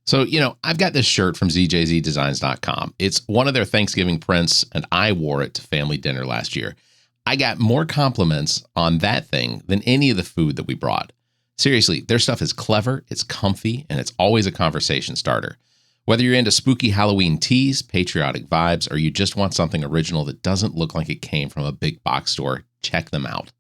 So, I've got this shirt from ZJZDesigns.com. It's one of their Thanksgiving prints, and I wore it to family dinner last year. I got more compliments on that thing than any of the food that we brought. Seriously, their stuff is clever, it's comfy, and it's always a conversation starter. Whether you're into spooky Halloween teas, patriotic vibes, or you just want something original that doesn't look like it came from a big box store, check them out.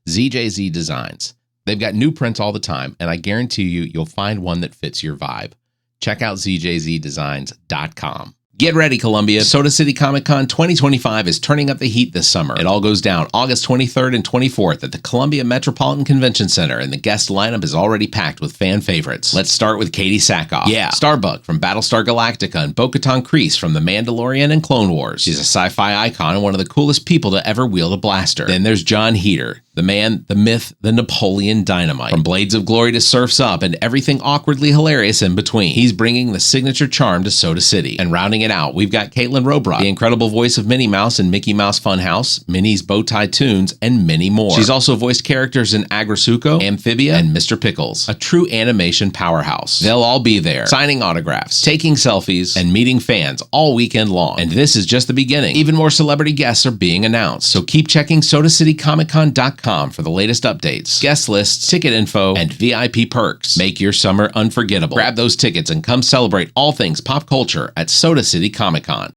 ZJZ Designs. They've got new prints all the time, and I guarantee you'll find one that fits your vibe. Check out ZJZDesigns.com. Get ready, Columbia. Soda City Comic Con 2025 is turning up the heat this summer. It all goes down August 23rd and 24th at the Columbia Metropolitan Convention Center, and the guest lineup is already packed with fan favorites. Let's start with Katie Sackhoff. Yeah, Starbuck from Battlestar Galactica and Bo-Katan Kryze from The Mandalorian and Clone Wars. She's a sci-fi icon and one of the coolest people to ever wield a blaster. Then there's John Heater, the man, the myth, the Napoleon Dynamite. From Blades of Glory to Surf's Up and everything awkwardly hilarious in between. He's bringing the signature charm to Soda City. And rounding it out, we've got Caitlin Robrock, the incredible voice of Minnie Mouse in Mickey Mouse Funhouse, Minnie's Bowtie Tunes, and many more. She's also voiced characters in Agrasuko, Amphibia, and Mr. Pickles. A true animation powerhouse. They'll all be there, signing autographs, taking selfies, and meeting fans all weekend long. And this is just the beginning. Even more celebrity guests are being announced. So keep checking SodaCityComicCon.com for the latest updates, guest lists, ticket info, and VIP perks. Make your summer unforgettable. Grab those tickets and come celebrate all things pop culture at Soda City Comic Con.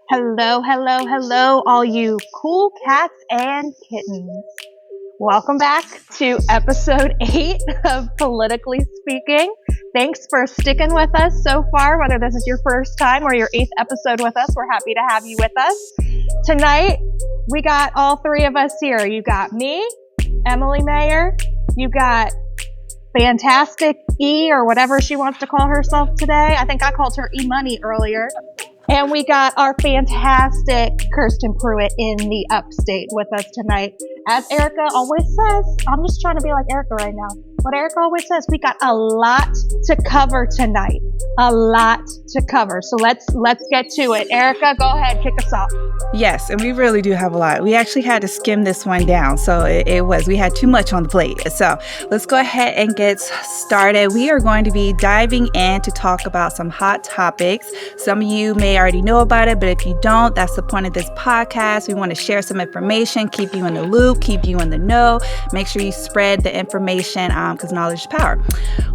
Hello, hello, hello, all you cool cats and kittens. Welcome back to episode 8 of Politically Speaking. Thanks for sticking with us so far, whether this is your first time or your 8th episode with us. We're happy to have you with us. Tonight, we got all three of us here. You got me, Emily Mayer. You got Fantastic E, or whatever she wants to call herself today. I think I called her E-Money earlier. And we got our fantastic Kirsten Pruitt in the upstate with us tonight. As Erica always says, I'm just trying to be like Erica right now. What Erica always says, we got a lot to cover tonight. A lot to cover. So let's get to it. Erica, go ahead, kick us off. Yes, and we really do have a lot. We actually had to skim this one down. So we had too much on the plate. So let's go ahead and get started. We are going to be diving in to talk about some hot topics. Some of you may already know about it, but if you don't, that's the point of this podcast. We want to share some information, keep you in the loop, keep you in the know. Make sure you spread the information because knowledge is power.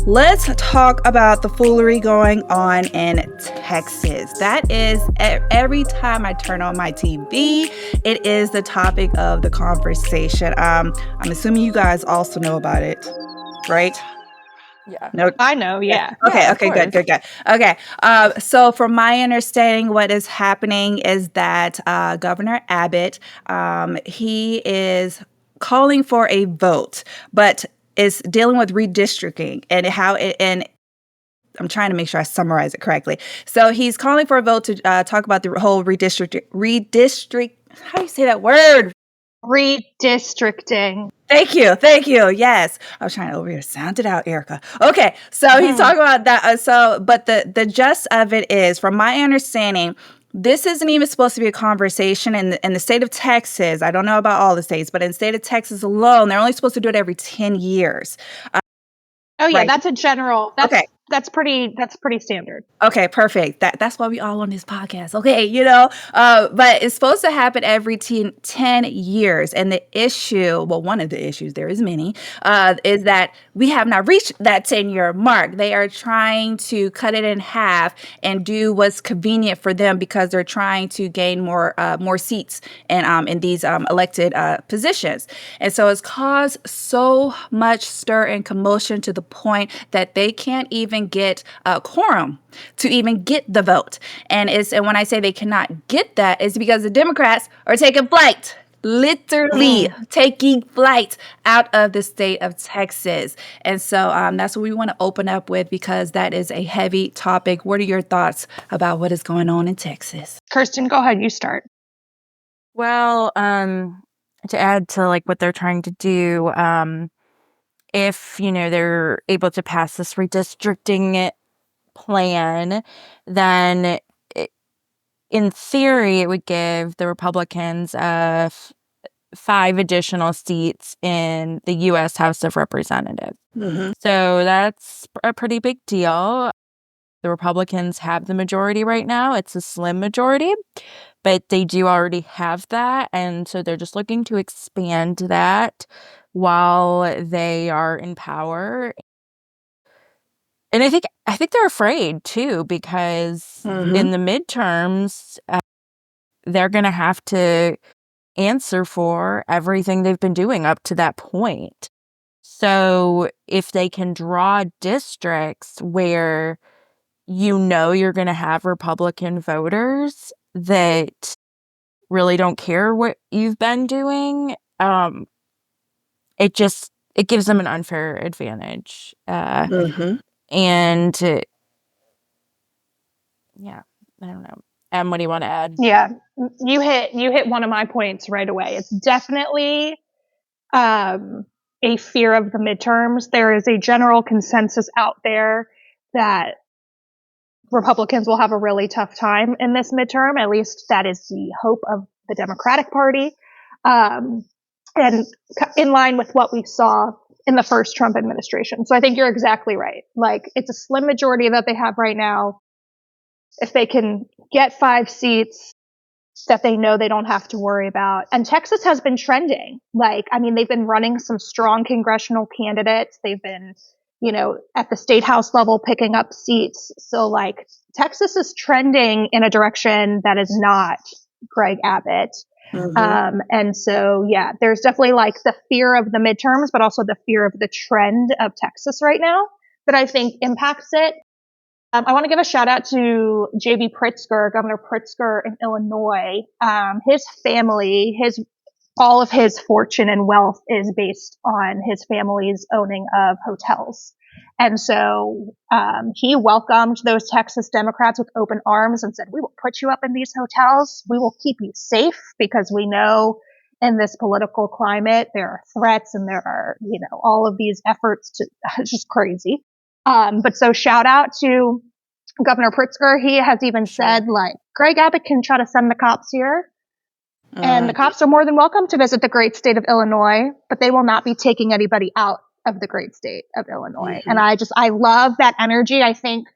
Let's talk about the foolery going on in Texas. That is, every time I turn on my TV, it is the topic of the conversation. I'm assuming you guys also know about it, right? Yeah. No, I know. Yeah. Okay. Good. Okay. So from my understanding, what is happening is that Governor Abbott, he is calling for a vote, but is dealing with redistricting and and I'm trying to make sure I summarize it correctly. So he's calling for a vote to talk about the whole redistrict. How do you say that word? Redistricting. Thank you. Yes. I was trying to over here sound it out, Erica. Okay. So he's talking about that. But the gist of it is, from my understanding, this isn't even supposed to be a conversation in the state of Texas. I don't know about all the states, but in the state of Texas alone, they're only supposed to do it every 10 years. Right. That's a general. Okay. That's pretty standard. Okay, perfect. That's why we all on this podcast. Okay, but it's supposed to happen every 10 years. And the issue, well, one of the issues, there is many, is that we have not reached that 10-year mark. They are trying to cut it in half and do what's convenient for them because they're trying to gain more seats in these elected positions. And so it's caused so much stir and commotion to the point that they can't even get a quorum to even get the vote. And when I say they cannot get that, it's because the Democrats are taking flight, literally taking flight out of the state of Texas. And so that's what we want to open up with, because that is a heavy topic. What are your thoughts about what is going on in Texas? Kirsten, go ahead. You start. Well, to add to what they're trying to do, if, they're able to pass this redistricting plan, then in theory, it would give the Republicans 5 additional seats in the U.S. House of Representatives. Mhm. So that's a pretty big deal. The Republicans have the majority right now. It's a slim majority, but they do already have that. And so they're just looking to expand that while they are in power. And I think they're afraid too, because in the midterms, they're going to have to answer for everything they've been doing up to that point. So if they can draw districts where you're going to have Republican voters that really don't care what you've been doing, it gives them an unfair advantage. And yeah, I don't know. What do you want to add? Yeah, you hit one of my points right away. It's definitely a fear of the midterms. There is a general consensus out there that Republicans will have a really tough time in this midterm. At least that is the hope of the Democratic Party. And in line with what we saw in the first Trump administration. So I think you're exactly right. Like, it's a slim majority that they have right now. If they can get 5 seats that they know they don't have to worry about. And Texas has been trending. Like, I mean, they've been running some strong congressional candidates. They've been, at the state house level picking up seats. So like, Texas is trending in a direction that is not Greg Abbott. And so, yeah, there's definitely like the fear of the midterms, but also the fear of the trend of Texas right now that I think impacts it. I want to give a shout out to J.B. Pritzker, Governor Pritzker in Illinois. His family, all of his fortune and wealth is based on his family's owning of hotels. And so he welcomed those Texas Democrats with open arms and said, we will put you up in these hotels. We will keep you safe, because we know in this political climate, there are threats and there are, all of these efforts to, it's just crazy. But so shout out to Governor Pritzker. He has even said, like, Greg Abbott can try to send the cops here. And the cops are more than welcome to visit the great state of Illinois, but they will not be taking anybody out of the great state of Illinois. And I love that energy. I think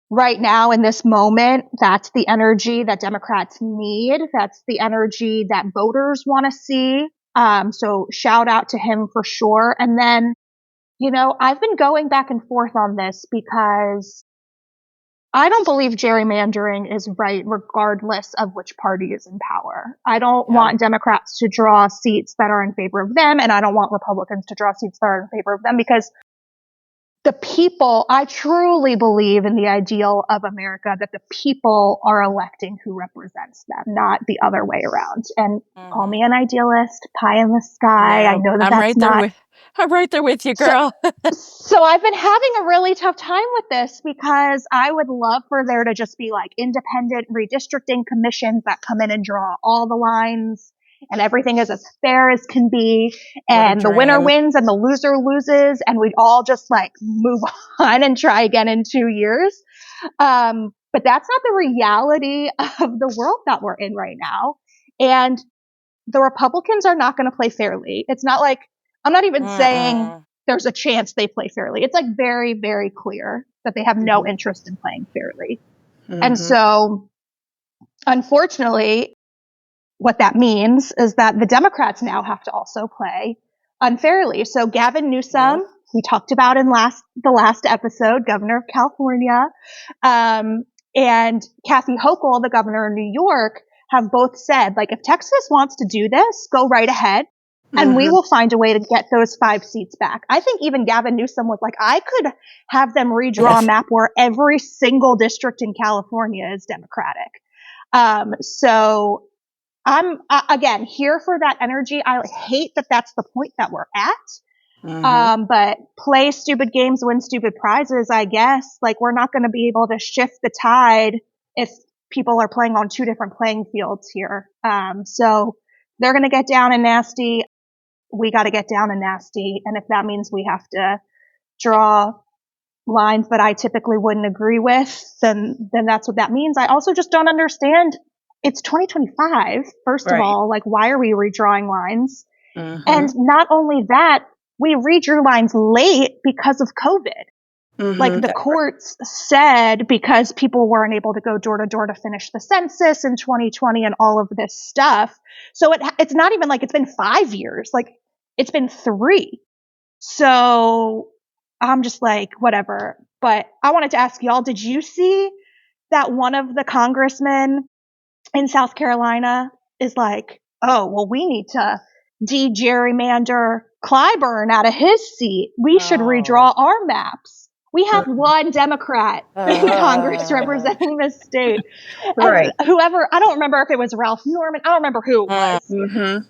right now in this moment, that's the energy that Democrats need. That's the energy that voters want to see. So shout out to him for sure. And then, I've been going back and forth on this because I don't believe gerrymandering is right regardless of which party is in power. I don't want Democrats to draw seats that are in favor of them, and I don't want Republicans to draw seats that are in favor of them, because the people, I truly believe in the ideal of America that the people are electing who represents them, not the other way around. And call me an idealist, pie in the sky. I know that I'm right there with you, girl. So I've been having a really tough time with this, because I would love for there to just be like independent redistricting commissions that come in and draw all the lines, and everything is as fair as can be, and the winner wins and the loser loses, and we'd all just like move on and try again in 2 years. But that's not the reality of the world that we're in right now. And the Republicans are not going to play fairly. It's not like, I'm not even saying there's a chance they play fairly. It's like very, very clear that they have no interest in playing fairly. And so, unfortunately, what that means is that the Democrats now have to also play unfairly. So Gavin Newsom, we talked about in the last episode, governor of California, and Kathy Hochul, the governor of New York, have both said, like, if Texas wants to do this, go right ahead. And we will find a way to get those 5 seats back. I think even Gavin Newsom was like, I could have them redraw a map where every single district in California is Democratic. So I'm, again, here for that energy. I hate that that's the point that we're at. But play stupid games, win stupid prizes, I guess. Like, we're not going to be able to shift the tide if people are playing on 2 different playing fields here. So they're going to get down and nasty. We got to get down and nasty. And if that means we have to draw lines that I typically wouldn't agree with, then that's what that means. I also just don't understand it's 2025. First of Right. all, like, why are we redrawing lines? Mhm. And not only that, we redrew lines late because of COVID. Like, the That's right. courts said because people weren't able to go door to door to finish the census in 2020 and all of this stuff. So it's not even like it's been 5 years. Like, it's been 3. So I'm just like, whatever. But I wanted to ask y'all, did you see that one of the congressmen in South Carolina is like, oh, well, we need to de-gerrymander Clyburn out of his seat. We should redraw our maps. We have one Democrat in Congress representing this state. Right. And whoever, I don't remember if it was Ralph Norman, I don't remember who it was, Mhm.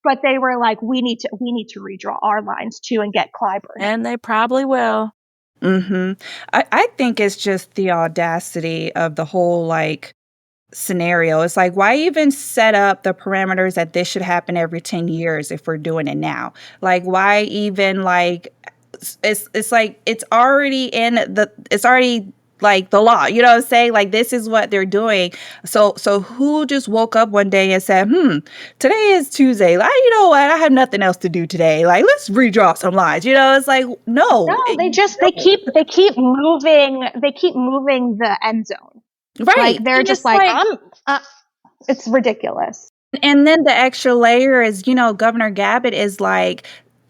but they were like, we need to redraw our lines too and get Clyburn. And they probably will. I think it's just the audacity of the whole like scenario. It's like, why even set up the parameters that this should happen every 10 years if we're doing it now? Like, why even like it's like it's already like the law, you know what I'm saying? Like, this is what they're doing. So who just woke up one day and said, today is Tuesday. Like, you know what? I have nothing else to do today. Like, let's redraw some lines. You know, it's like, no. No, they keep moving the end zone. Right. Like, they're And just it's like, it's ridiculous. and then the extra layer is, Governor Gabbard is like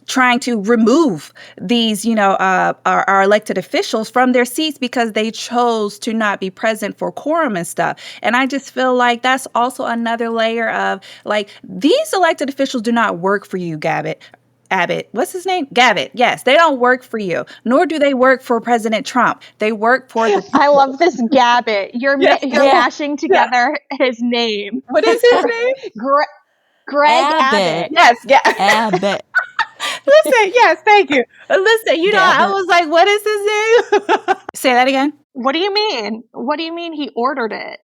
trying to remove these, our elected officials from their seats because they chose to not be present for quorum and stuff. And I just feel like that's also another layer of like, these elected officials do not work for you, Abbott. What's his name? Gabbard. Yes, they don't work for you, nor do they work for President Trump. They work for the people. I love this Gabbard. You're Yes. mashing together his name. What is his name? Greg Abbott. Yes, yeah. Abbott. Listen, yes, thank you. Listen, I was like, what is his name? Say that again. What do you mean? What do you mean he ordered it?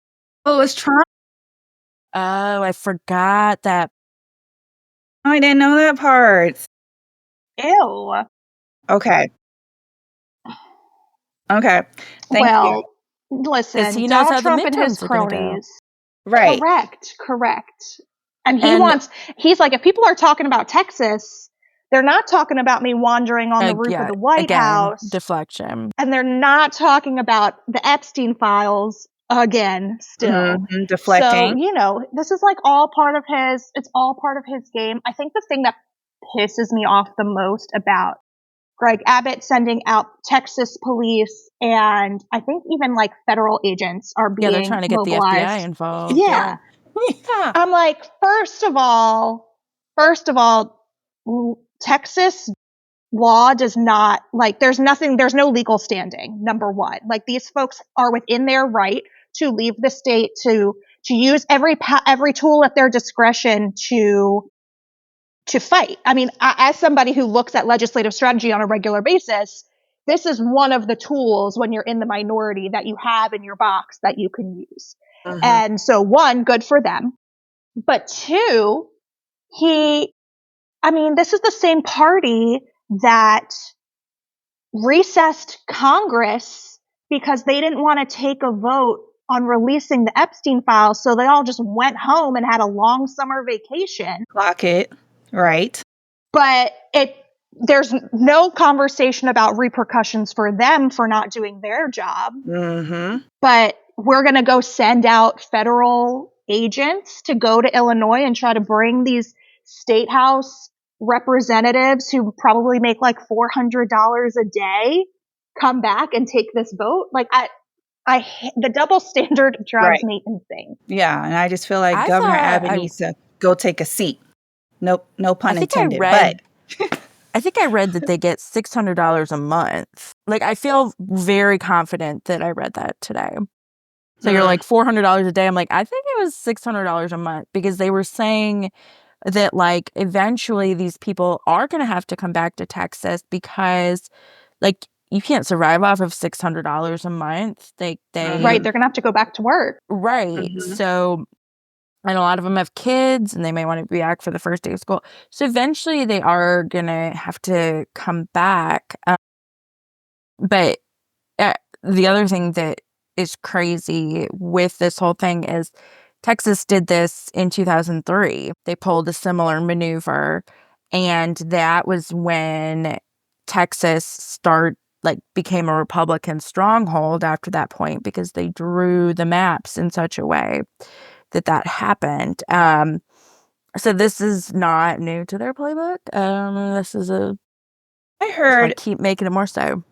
Oh, it's Trump. Oh, I forgot that. I didn't know that part. Ew. Okay. Thank you. Listen, Because he knows Donald how the Trump and his midterms are gonna go. cronies. Right. Correct. And And- he's like, if people are talking about Texas, they're not talking about me wandering on the roof of the White House. Deflection. And they're not talking about the Epstein files again, still. Deflecting. So, this is like all part of it's all part of his game. I think the thing that pisses me off the most about Greg Abbott sending out Texas police, and I think even like federal agents are being they're trying to get mobilized. the FBI involved. Yeah. I'm like, first of all, Texas law does not, like, there's no legal standing, number one. Like, these folks are within their right to leave the state, to use every tool at their discretion to fight. I mean, as somebody who looks at legislative strategy on a regular basis, this is one of the tools when you're in the minority that you have in your box that you can use. And so, one, good for them. But two, this is the same party that recessed Congress because they didn't want to take a vote on releasing the Epstein files. So they all just went home and had a long summer vacation. Clock it. Right. But there's no conversation about repercussions for them for not doing their job. But we're going to go send out federal agents to go to Illinois and try to bring these state house representatives who probably make like $400 a day come back and take this vote. Like, the double standard drives me insane. Yeah, and I just feel like I Governor thought Abbott needs to go take a seat. No pun intended. I think I read that they get $600 a month. Like, I feel very confident that I read that today. So you're like $400 a day. I'm like, I think it was $600 a month, because they were saying that like eventually these people are going to have to come back to Texas because like you can't survive off of $600 a month. Right, they're going to have to go back to work. Right. So, and a lot of them have kids and they may want to be back for the first day of school. So eventually they are going to have to come back. But the other thing that is crazy with this whole thing is Texas did this in 2003. They pulled a similar maneuver, and that was when Texas became a Republican stronghold after that point, because they drew the maps in such a way that happened. So this is not new to their playbook. This is I just heard want to keep making it more so.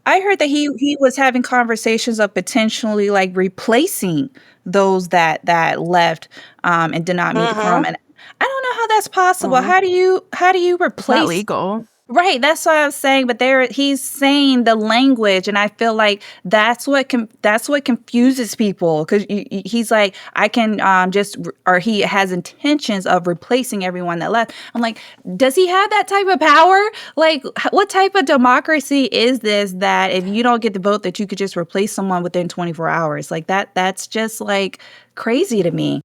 I heard that he was having conversations of potentially like replacing those that left and did not meet the quorum. And I don't know how that's possible. Mhm. How do you It's not replace? legal. Right, that's what I was saying. But he's saying the language, and I feel like that's what confuses people, because he's like, I can or he has intentions of replacing everyone that left. I'm like, does he have that type of power? Like, what type of democracy is this, that if you don't get the vote, that you could just replace someone within 24 hours? Like that's just like crazy to me.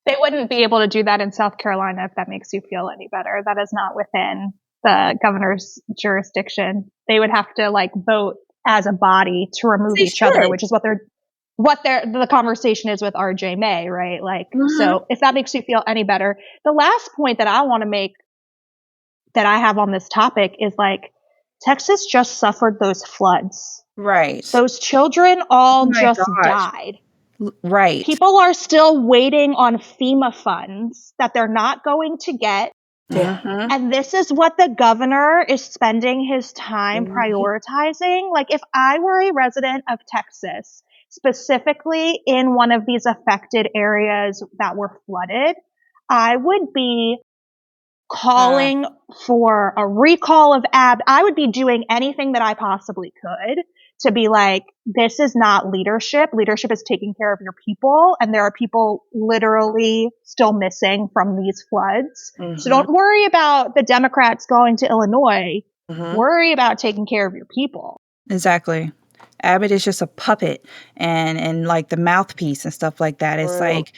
They wouldn't be able to do that in South Carolina, if that makes you feel any better. That is not within the governor's jurisdiction. They would have to like vote as a body to remove They each other, should. which is what the conversation is with RJ May, right? Like, so if that makes you feel any better, the last point that I want to make that I have on this topic is like, Texas just suffered those floods. Right. Those children all Oh my just gosh. died. Right. People are still waiting on FEMA funds that they're not going to get. Mhm. And this is what the governor is spending his time prioritizing. Like, if I were a resident of Texas, specifically in one of these affected areas that were flooded, I would be calling for a recall of I would be doing anything that I possibly could to be like, this is not leadership. Leadership is taking care of your people. And there are people literally still missing from these floods. So don't worry about the Democrats going to Illinois. Worry about taking care of your people. Exactly. Abbott is just a puppet and like the mouthpiece and stuff like that. It's like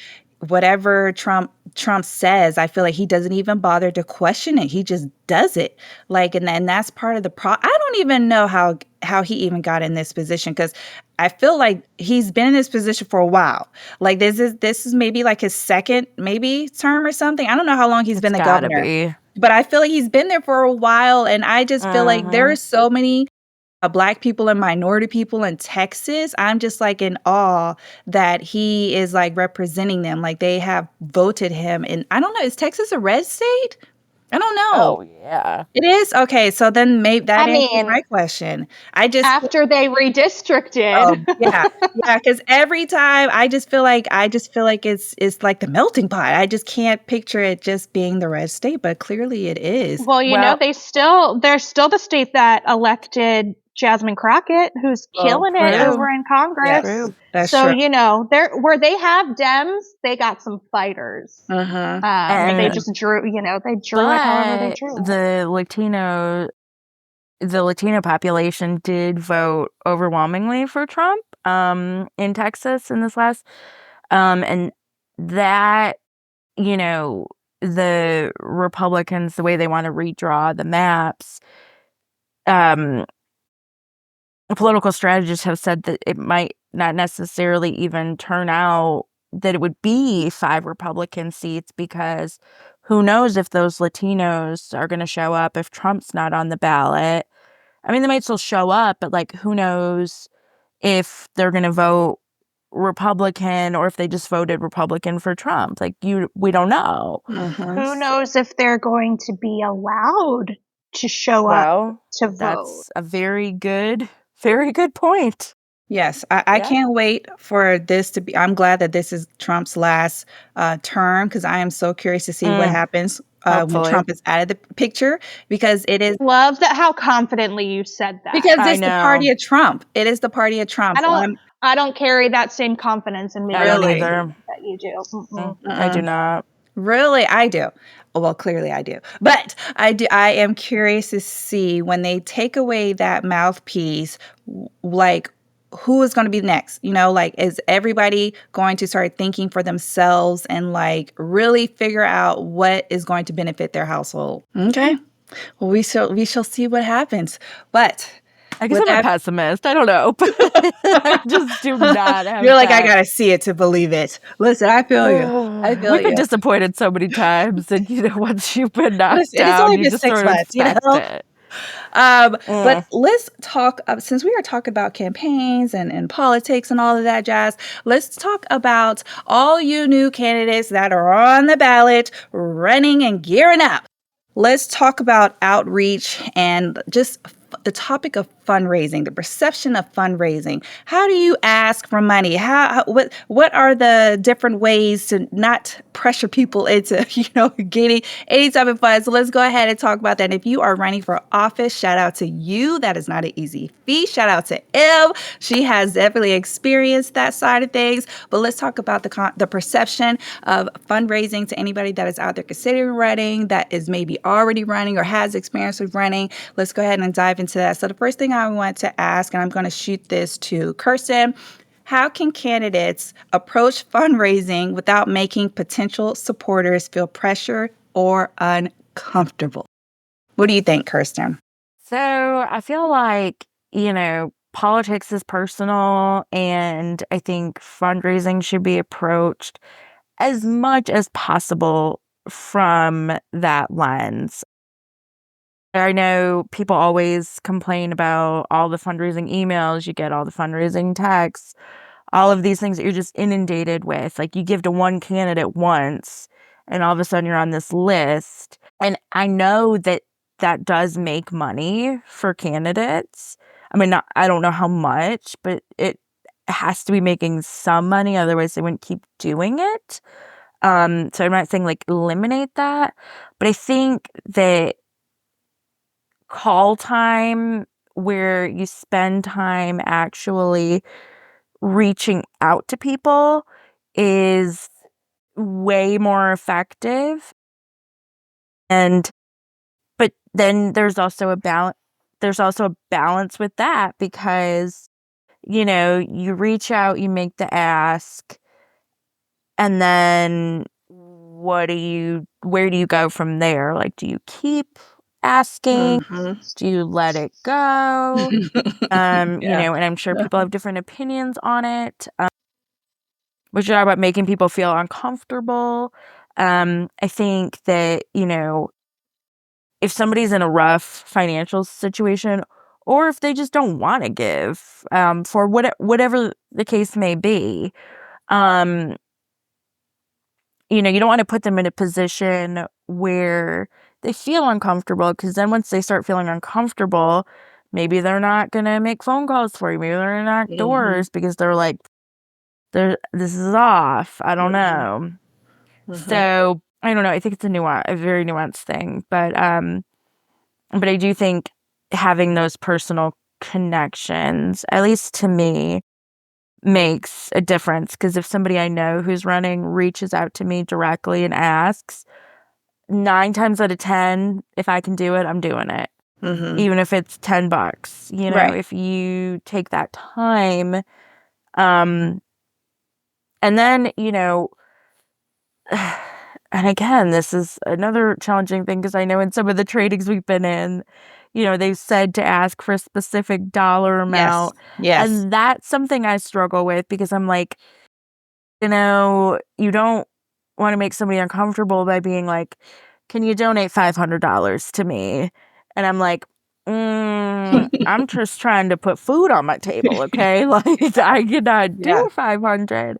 whatever Trump says, I feel like he doesn't even bother to question it. He just does it. Like, and that's part of the I don't even know how he even got in this position, because I feel like he's been in this position for a while. Like this is maybe like his second term or something. I don't know how long he's been the Gotta governor, be. but I feel like he's been there for a while, and I just feel like there are so many Black people and minority people in Texas. I'm just like in awe that he is like representing them. Like they have voted him. And I don't know, is Texas a red state? I don't know. Oh yeah. It is? Okay, so then maybe that I answers mean, my question. I just after they redistricted. yeah, because every time I just feel like it's like the melting pot. I just can't picture it just being the red state, but clearly it is. Well, you know, they're still the state that elected Jasmine Crockett, who's killing it true. over in Congress. Yes, that's So, true. you know, where they have Dems, they got some fighters. Uh-huh. But they And- just drew it however they But drew it. the Latino population did vote overwhelmingly for Trump in Texas in this last and that, you know, the Republicans, the way they want to redraw the maps, political strategists have said that it might not necessarily even turn out that it would be 5 Republican seats, because who knows if those Latinos are going to show up if Trump's not on the ballot. I mean, they might still show up, but like, who knows if they're going to vote Republican or if they just voted Republican for Trump. Like, we don't know. Who knows if they're going to be allowed to show up to vote? That's a very good point. Yes, I can't wait for this to be. I'm glad that this is Trump's last term, because I am so curious to see what happens when Hopefully. Trump is out of the picture, because it is Love that how confidently you said that. because I it's the know. party of Trump. It is the party of Trump. I don't carry that same confidence in me I don't Really? either. that you do. Mm-mm. I do not. Really, I do. Well, clearly I do. But I do. I am curious to see when they take away that mouthpiece, like who is going to be next? You know, like is everybody going to start thinking for themselves and like really figure out what is going to benefit their household? Okay. Well, we shall see what happens. But I guess With I'm a that- pessimist. I don't know. But I just do not have You're like, I that. gotta see it to believe it. Listen, I feel you. I feel We've been you. disappointed so many times, and once you've been knocked Listen, it's down, only you been just 6 sort of months, expect it. But let's talk, since we are talking about campaigns and politics and all of that jazz, let's talk about all you new candidates that are on the ballot, running and gearing up. Let's talk about outreach and just the topic of fundraising, the perception of fundraising. How do you ask for money? What are the different ways to not pressure people into, getting any type of funds? So let's go ahead and talk about that. And if you are running for office, shout out to you. That is not an easy feat. Shout out to Ev. She has definitely experienced that side of things. But let's talk about the perception of fundraising to anybody that is out there considering running, that is maybe already running or has experience with running. Let's go ahead and dive into that. So the first thing I want to ask, and I'm going to shoot this to Kirsten, how can candidates approach fundraising without making potential supporters feel pressured or uncomfortable? What do you think, Kirsten? So I feel like, politics is personal, and I think fundraising should be approached as much as possible from that lens. I know people always complain about all the fundraising emails you get, all the fundraising texts, all of these things that you're just inundated with. Like, you give to one candidate once, and all of a sudden you're on this list. And I know that that does make money for candidates. I mean, I don't know how much, but it has to be making some money. Otherwise, they wouldn't keep doing it. So I'm not saying like eliminate that, but I think that call time where you spend time actually reaching out to people is way more effective. But then there's also a balance with that, because you reach out, you make the ask, and then where do you go from there? Like, do you keep asking? Do you let it go? And I'm sure people have different opinions on it. We should talk about making people feel uncomfortable. I think that, if somebody's in a rough financial situation, or if they just don't want to give, for whatever the case may be, you don't want to put them in a position where they feel uncomfortable, because then once they start feeling uncomfortable, maybe they're not going to make phone calls for you. Maybe they're going to knock doors because they're like, this is off. I don't know. So I don't know. I think it's a very nuanced thing, but I do think having those personal connections, at least to me, makes a difference. Because if somebody I know who's running reaches out to me directly and asks, 9 times out of 10, if I can do it, I'm doing it. Even if it's $10, Right. if you take that time, and then, and again, this is another challenging thing, because I know in some of the trainings we've been in, they've said to ask for a specific dollar amount. Yes. And that's something I struggle with, because I'm like, you don't want to make somebody uncomfortable by being like, can you donate $500 to me? And I'm like, I'm just trying to put food on my table, okay? Like, I cannot do 500.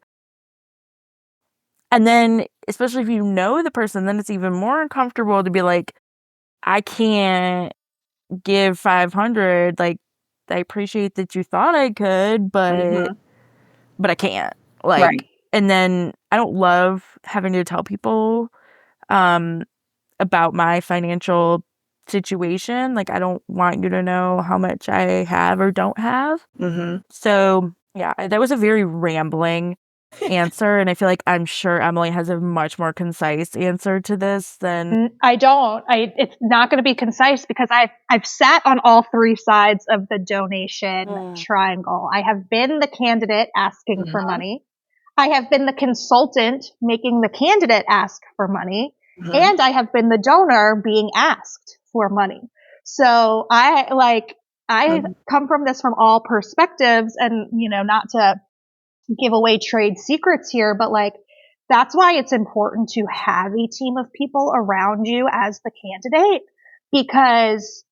And then, especially if you know the person, then it's even more uncomfortable to be like, I can't give 500. Like, I appreciate that you thought I could, but I can't. Like, Right. and then I don't love having to tell people about my financial situation. Like, I don't want you to know how much I have or don't have. So, yeah, that was a very rambling answer, and I feel like I'm sure Emily has a much more concise answer to this than I don't. It's not going to be concise, because I've sat on all 3 sides of the donation triangle. I have been the candidate asking for money. I have been the consultant making the candidate ask for money. And I have been the donor being asked for money. So I come from this from all perspectives, and, not to give away trade secrets here, but like, that's why it's important to have a team of people around you as the candidate, because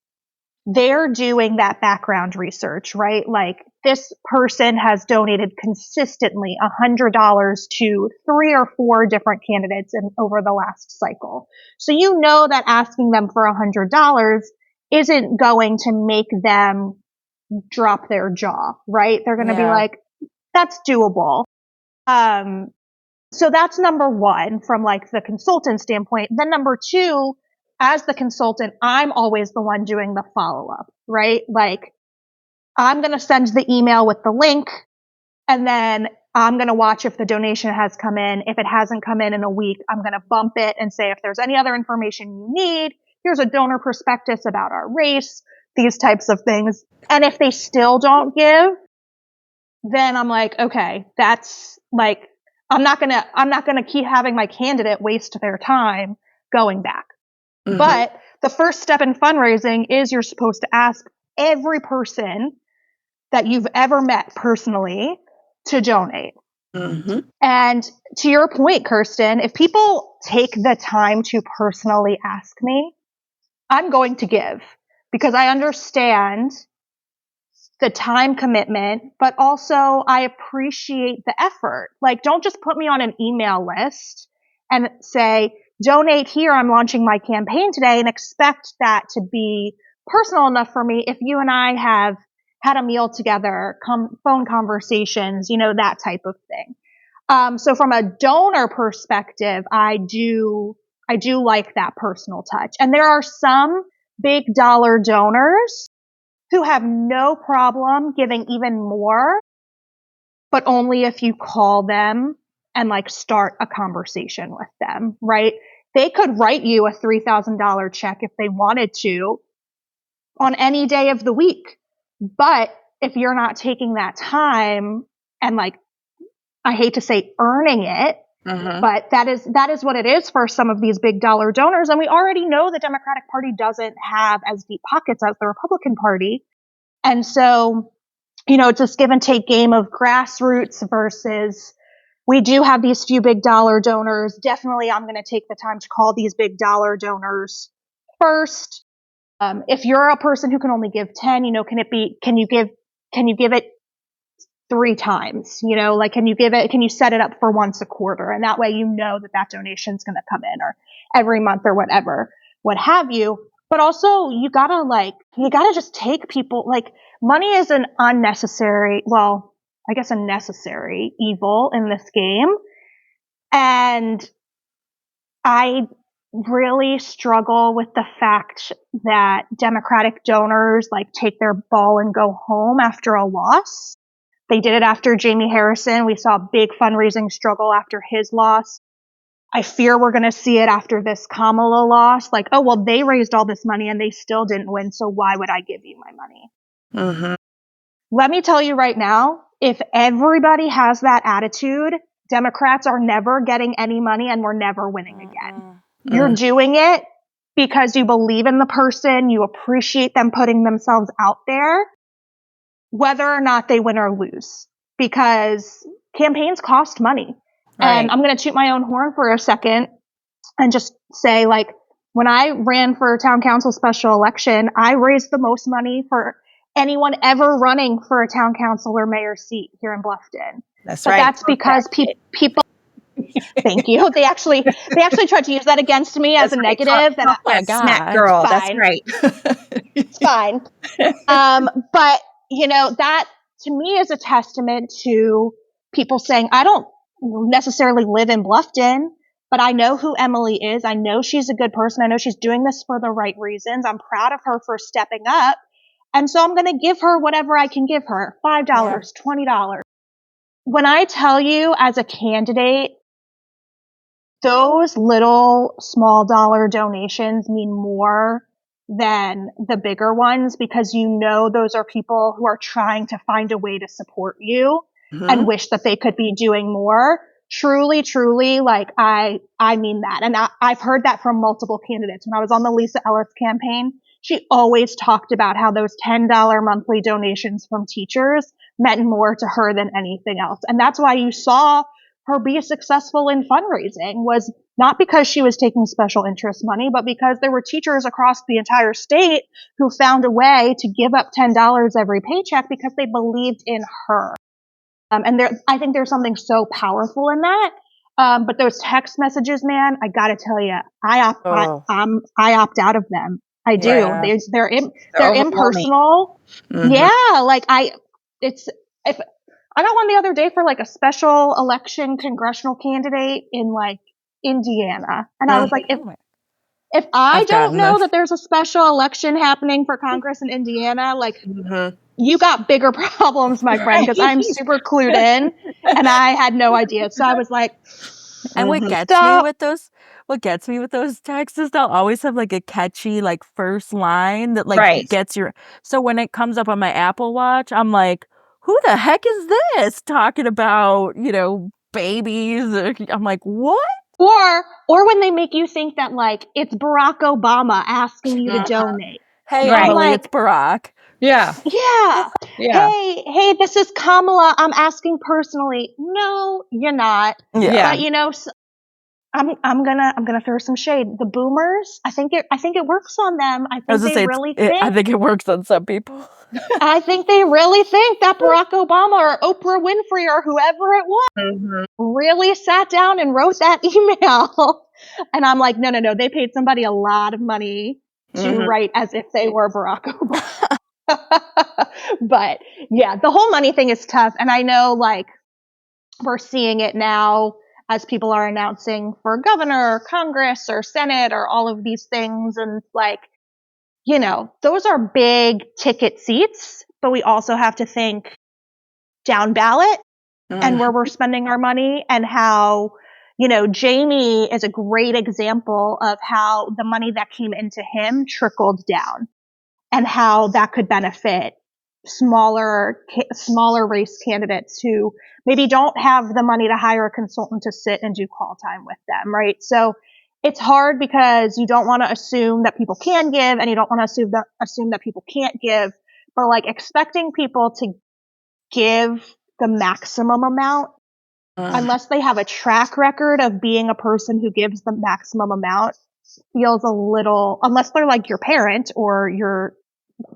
they're doing that background research, right? Like, this person has donated consistently $100 to 3 or 4 different candidates over the last cycle. So you know that asking them for $100 isn't going to make them drop their jaw, right? They're going to be like, that's doable. So that's number one from like the consultant standpoint. Then number two, as the consultant, I'm always the one doing the follow-up, right? Like, I'm going to send the email with the link, and then I'm going to watch if the donation has come in. If it hasn't come in a week, I'm going to bump it and say, if there's any other information you need, here's a donor prospectus about our race, these types of things. And if they still don't give, then I'm like, okay, that's like, I'm not going to keep having my candidate waste their time going back. But the first step in fundraising is you're supposed to ask every person that you've ever met personally to donate. And to your point, Kirsten, if people take the time to personally ask me, I'm going to give, because I understand the time commitment, but also I appreciate the effort. Like, don't just put me on an email list and say, donate here, I'm launching my campaign today, and expect that to be personal enough for me if you and I have had a meal together, phone conversations, that type of thing. So from a donor perspective, I do like that personal touch. And there are some big dollar donors who have no problem giving even more, but only if you call them and like start a conversation with them, right? They could write you a $3,000 check if they wanted to on any day of the week. But if you're not taking that time and, like, I hate to say earning it, but that is what it is for some of these big dollar donors. And we already know the Democratic Party doesn't have as deep pockets as the Republican Party. And so, it's this give and take game of grassroots versus, we do have these few big dollar donors. Definitely, I'm going to take the time to call these big dollar donors first. If you're a person who can only give 10, can you give it 3 times? Like, can you set it up for once a quarter? And that way, that donation is going to come in, or every month, or whatever, what have you. But also, you gotta just take people, like, money is a necessary evil in this game. And I really struggle with the fact that Democratic donors like take their ball and go home after a loss. They did it after Jamie Harrison. We saw a big fundraising struggle after his loss. I fear we're going to see it after this Kamala loss. Like, oh, well, they raised all this money and they still didn't win, so why would I give you my money? Let me tell you right now, if everybody has that attitude, Democrats are never getting any money and we're never winning again. You're doing it because you believe in the person, you appreciate them putting themselves out there, whether or not they win or lose, because campaigns cost money. Right. And I'm going to toot my own horn for a second and just say, like, when I ran for a town council special election, I raised the most money for anyone ever running for a town council or mayor seat here in Bluffton. But that's because people. Thank you. They actually tried to use that against me as a negative. Oh my God, smack girl. That's right. It's fine. But that to me is a testament to people saying, I don't necessarily live in Bluffton, but I know who Emily is. I know she's a good person. I know she's doing this for the right reasons. I'm proud of her for stepping up. And so I'm going to give her whatever I can give her, $5, $20. When I tell you, as a candidate, those little small dollar donations mean more than the bigger ones, because those are people who are trying to find a way to support you and wish that they could be doing more. Truly, truly, like, I mean that. And I've heard that from multiple candidates. When I was on the Lisa Ellis campaign, she always talked about how those $10 monthly donations from teachers meant more to her than anything else. And that's why you saw her be successful in fundraising, was not because she was taking special interest money, but because there were teachers across the entire state who found a way to give up $10 every paycheck because they believed in her. And I think there's something so powerful in that. But those text messages, man, I gotta tell you, I opt out of them. I do. Yeah. They're overwhelming. impersonal. Mhm. Yeah, like if I got one the other day for like a special election congressional candidate in like Indiana, and I was like, if I I've don't gotten know this. that there's a special election happening for Congress in Indiana, like Mhm. you got bigger problems, my friend, because I'm super clued in and I had no idea. So I was like, And what Mhm. gets me with those texts is they'll always have like a catchy like first line that like Right. gets your. So when it comes up on my Apple Watch, I'm like, who the heck is this talking about, babies? I'm like, what? or when they make you think that like it's Barack Obama asking you to donate. Hey, Right. Emily, like, it's Barack. Yeah. yeah. Yeah. Hey, this is Kamala. I'm asking personally. No, you're not. Yeah. But I'm gonna throw some shade. The boomers, I think it works on them. I I was think gonna they say, really I think. think it works on some people. I think they really think that Barack Obama or Oprah Winfrey or whoever it was Mhm. really sat down and wrote that email. And I'm like, no. They paid somebody a lot of money to Mhm. write as if they were Barack Obama. But yeah, the whole money thing is tough. And I know like we're seeing it now as people are announcing for governor or Congress or Senate or all of these things. And like, those are big ticket seats, but we also have to think down ballot and where we're spending our money and how, Jamie is a great example of how the money that came into him trickled down and how that could benefit smaller race candidates who maybe don't have the money to hire a consultant to sit and do call time with them, right? So it's hard because you don't want to assume that people can give and you don't want to assume that people can't give, but like expecting people to give the maximum amount unless they have a track record of being a person who gives the maximum amount feels a little, unless they're like your parent or your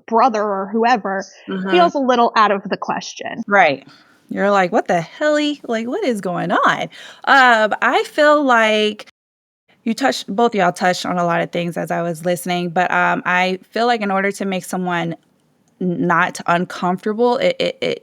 brother or whoever, feels a little out of the question. Right. You're like, what the hell? Like, what is going on? I feel like both of y'all touched on a lot of things as I was listening, but I feel like in order to make someone not uncomfortable,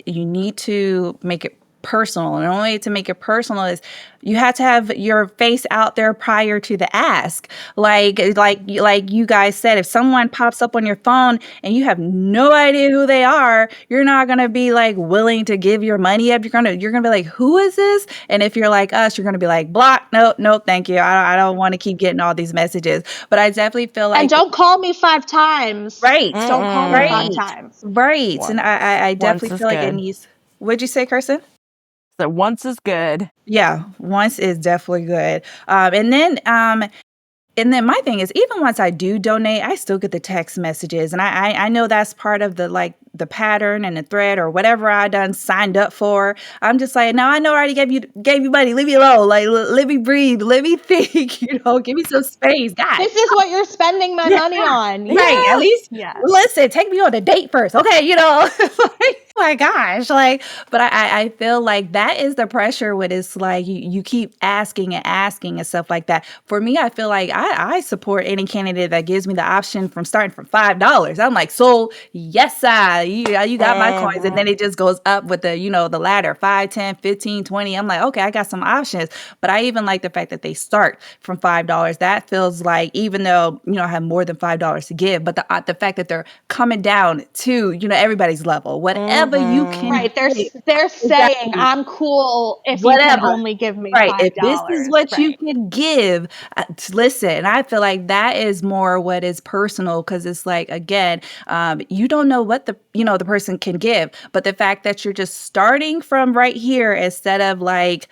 you need to make it personal. And the only way to make it personal is you have to have your face out there prior to the ask. Like you guys said, if someone pops up on your phone and you have no idea who they are, you're not gonna be like willing to give your money up. You're gonna be like, who is this? And if you're like us, you're gonna be like, block. No, thank you. I don't want to keep getting all these messages. But I definitely feel like And don't call me 5 times. right, Don't call me 5 right, times. right. And I Once definitely is feel like it good. needs. What'd you say, Kirsten? So once is good. Yeah, once is definitely good. And then my thing is, even once I do donate, I still get the text messages, and I know that's part of the pattern and the thread or whatever I done signed up for. I'm just like, no, I know I already gave you money. Leave me alone. Like, let me breathe. Let me think. Give me some space, guys. This is what you're spending my money on. Right. At least Yes. listen, take me on a date first. Okay. Oh my gosh. But I feel like that is the pressure when it's like you keep asking and stuff like that. For me, I feel like I support any candidate that gives me the option from starting from $5. I'm like, so yes, you got my coins. And then it just goes up with the ladder, 5, 10, 15, 20. I'm like, okay, I got some options. But I even like the fact that they start from $5. That feels like, even though, I have more than $5 to give, but the fact that they're coming down to, everybody's level, whatever you can Right. They're give. saying Exactly. I'm cool if you can Whatever. only give me Right. $5. If this is what you Right. can give, listen, I feel like that is more what is personal, because it's like, again, you don't know what the person can give, but the fact that you're just starting from right here instead of like,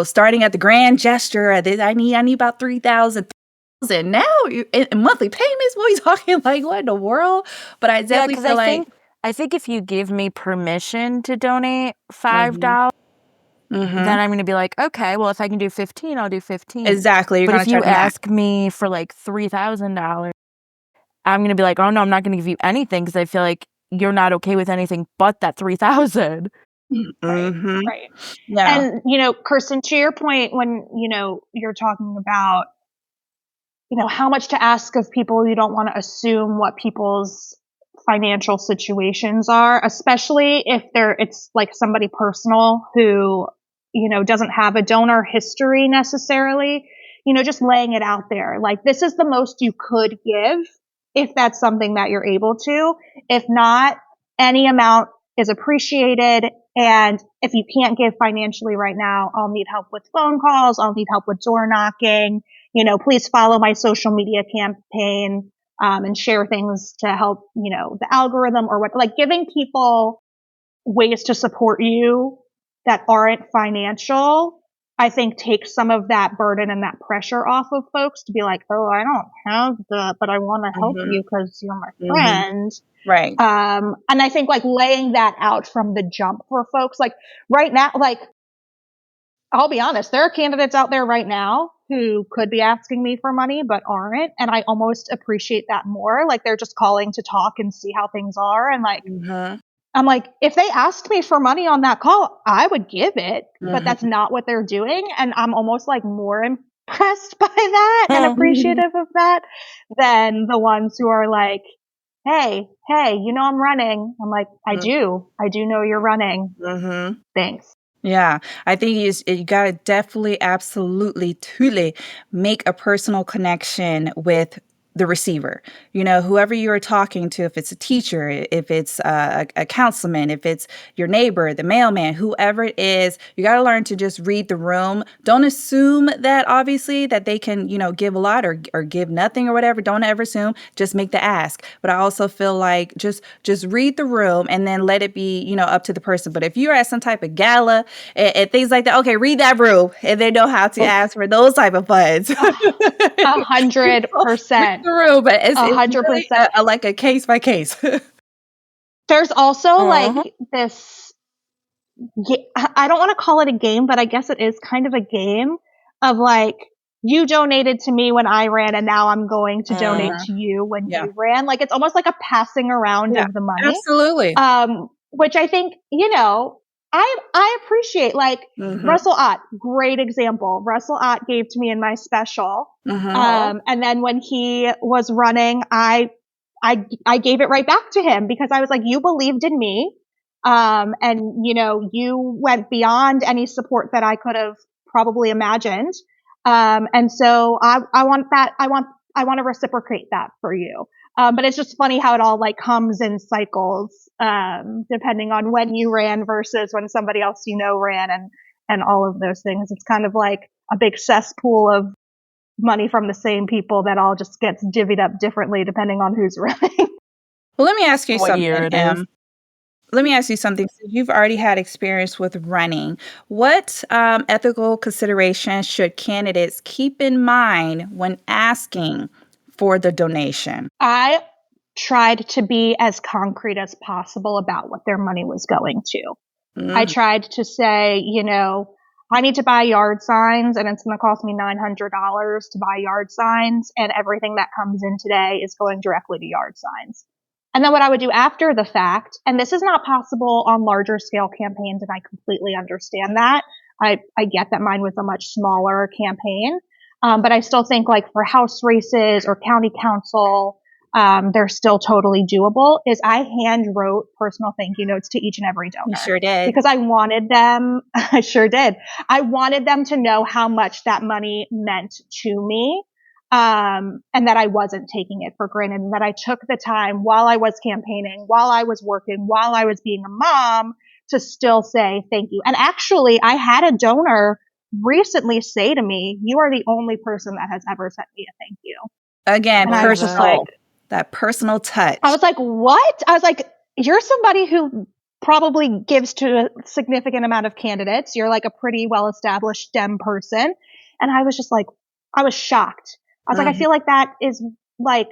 starting at the grand gesture, I need about 3,000. And now in monthly payments, what are you talking? Like, what in the world? But I Yeah, definitely because feel like, I think if you give me permission to donate Mhm. $5, Mhm. then I'm gonna be like, okay, well, if I can do 15, I'll do 15. Exactly. You're But gonna if you charge max. ask me for like $3,000, I'm gonna be like, oh no, I'm not gonna give you anything because I feel like you're not okay with anything but that 3,000. Right. Mhm. Right. Yeah. And, Kirsten, to your point, when, you're talking about, how much to ask of people, you don't want to assume what people's financial situations are, especially if it's like somebody personal who, doesn't have a donor history necessarily, just laying it out there. Like, this is the most you could give if that's something that you're able to. If not, any amount is appreciated. And if you can't give financially right now, I'll need help with phone calls. I'll need help with door knocking. Please follow my social media campaign, and share things to help, the algorithm or what, like giving people ways to support you that aren't financial, I think takes some of that burden and that pressure off of folks to be like, oh, I don't have but I want to help Mhm. you because you're my Mhm. friend. Right. And I think like laying that out from the jump for folks, like right now, like, I'll be honest, there are candidates out there right now who could be asking me for money, but aren't. And I almost appreciate that more. Like, they're just calling to talk and see how things are. And like, Mhm. I'm like, if they asked me for money on that call, I would give it, but Mhm. that's not what they're doing. And I'm almost like more impressed by that and Hmm. appreciative of that than the ones who are like, hey, I'm running. I'm like, I do know you're running. Mhm. Thanks. Yeah, I think you gotta definitely, absolutely, truly make a personal connection with the receiver. Whoever you are talking to, if it's a teacher, if it's a councilman, if it's your neighbor, the mailman, whoever it is, you got to learn to just read the room. Don't assume that obviously that they can, give a lot or give nothing or whatever. Don't ever assume. Just make the ask. But I also feel like just read the room and then let it be, up to the person. But if you're at some type of gala and things like that, okay, read that room and they know how to ask for those type of funds. 100%. The room, but it's really 100%. like a case by case. There's also like Uh-huh. this, I don't want to call it a game, but I guess it is kind of a game of like, you donated to me when I ran and now I'm going to donate Mhm. to you when Yeah. you ran. Like, it's almost like a passing around Yeah. of the money. Absolutely. Which I think, I appreciate. Like, Mhm. Russell Ott, great example. Russell Ott gave to me in my special. Mhm. And then when he was running, I gave it right back to him because I was like, you believed in me. And you went beyond any support that I could have probably imagined. And so I want that. I want to reciprocate that for you. But it's just funny how it all like comes in cycles, depending on when you ran versus when somebody else ran, and all of those things. It's kind of like a big cesspool of money from the same people that all just gets divvied up differently depending on who's running. Well, let me ask you What year something, it is. Let me ask you something. Since you've already had experience with running, what ethical considerations should candidates keep in mind when asking for the donation? I tried to be as concrete as possible about what their money was going to. I Mm, tried to say, I need to buy yard signs and it's going to cost me $900 to buy yard signs, and everything that comes in today is going directly to yard signs. And then what I would do after the fact, and this is not possible on larger scale campaigns, and I completely understand that. I get that mine was a much smaller campaign. But I still think like for House races or county council, they're still totally doable, is I hand wrote personal thank you notes to each and every you donor sure did. because I wanted them, I sure did. I wanted them to know how much that money meant to me. And that I wasn't taking it for granted, and that I took the time while I was campaigning, while I was working, while I was being a mom to still say thank you. And actually, I had a donor recently say to me, you are the only person that has ever sent me a thank you. Again, And I was just like, that personal touch. I was like, what? I was like, you're somebody who probably gives to a significant amount of candidates. You're like a pretty well-established STEM person. And I was just like, I was shocked. I was like, I feel like that is like,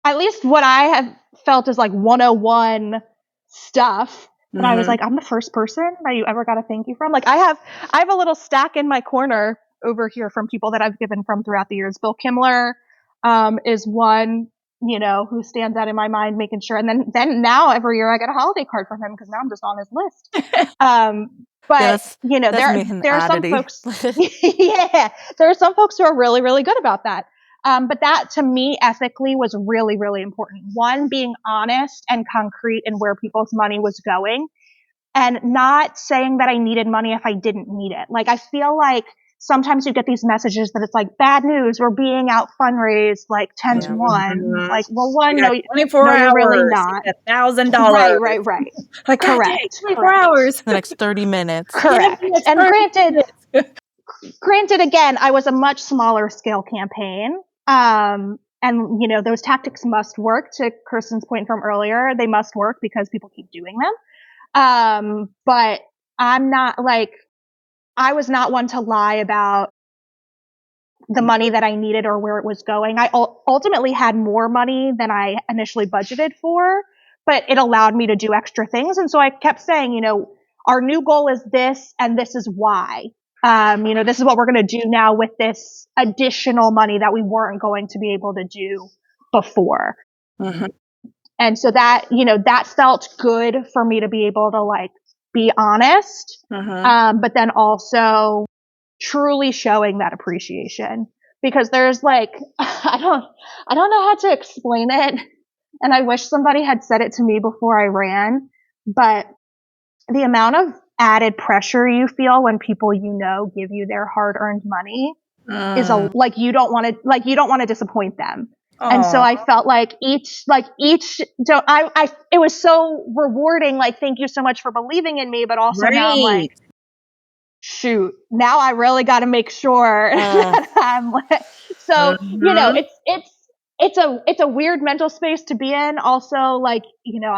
at least what I have felt is like 101 stuff. And I was like, I'm the first person that you ever got a thank you from. Like I have a little stack in my corner over here from people that I've given from throughout the years. Bill Kimmler is one, who stands out in my mind, making sure. And then now every year I get a holiday card from him because now I'm just on his list. But there are some folks. Yeah, there are some folks who are really, really good about that. But that to me ethically was really, really important. One, being honest and concrete in where people's money was going and not saying that I needed money if I didn't need it. Like, I feel like sometimes you get these messages that it's like, bad news, we're being out fundraised like 10 to 1. Like, well, one, no, 24 hours, you're really not. $1,000. Right. Like, correct. 24 hours. The next 30 minutes. Correct. And granted, again, I was a much smaller scale campaign. And those tactics must work. To Kirsten's point from earlier, they must work because people keep doing them. But I'm not I was not one to lie about the money that I needed or where it was going. I ultimately had more money than I initially budgeted for, but it allowed me to do extra things. And so I kept saying, our new goal is this, and this is why. This is what we're going to do now with this additional money that we weren't going to be able to do before. Mm-hmm. And so that, that felt good for me to be able to be honest, but then also truly showing that appreciation, because there's I don't know how to explain it. And I wish somebody had said it to me before I ran, but the amount of added pressure you feel when people give you their hard-earned money is you don't want to disappoint them. Aww. And so I felt like it was so rewarding. Like, thank you so much for believing in me, but also now I'm like, shoot, now I really got to make sure that I'm so, it's a weird mental space to be in. Also, I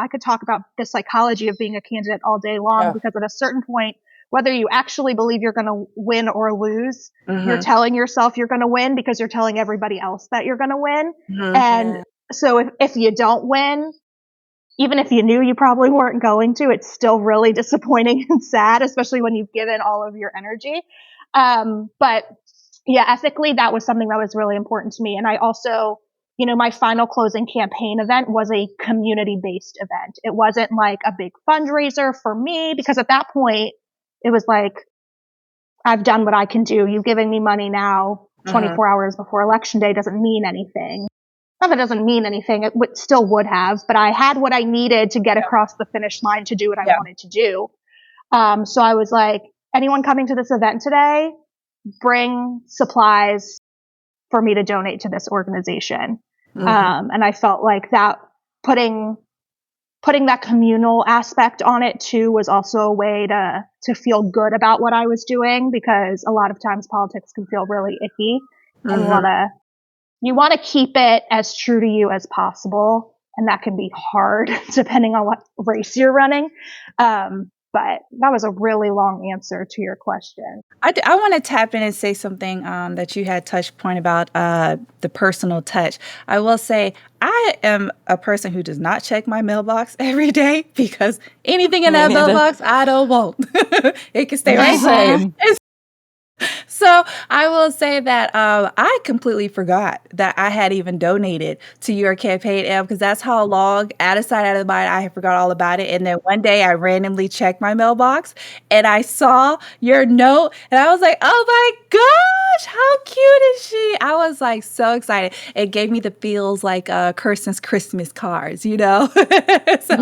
could talk about the psychology of being a candidate all day long, because at a certain point, whether you actually believe you're going to win or lose, you're telling yourself you're going to win because you're telling everybody else that you're going to win. And so if you don't win, even if you knew you probably weren't going to, it's still really disappointing and sad, especially when you've given all of your energy. But yeah, ethically, that was something that was really important to me. And I also, my final closing campaign event was a community-based event. It wasn't like a big fundraiser for me, because at that point, it was like, I've done what I can do. You've given me money now, 24 hours before election day doesn't mean anything. Not that it doesn't mean anything. It still would have, but I had what I needed to get across the finish line to do what I wanted to do. So I was like, anyone coming to this event today, bring supplies for me to donate to this organization. And I felt like that putting that communal aspect on it too was also a way to feel good about what I was doing, because a lot of times politics can feel really icky, and you want to keep it as true to you as possible. And that can be hard depending on what race you're running. But that was a really long answer to your question. I want to tap in and say something that you had touched point about the personal touch. I will say I am a person who does not check my mailbox every day, because anything in that mailbox I don't want. It can stay right there. So I will say that I completely forgot that I had even donated to your campaign, because that's how long, out of sight, out of mind, I forgot all about it. And then one day I randomly checked my mailbox and I saw your note and I was like, oh my gosh, how cute is she? I was like so excited. It gave me the feels like Kirsten's Christmas cards, So, yes. So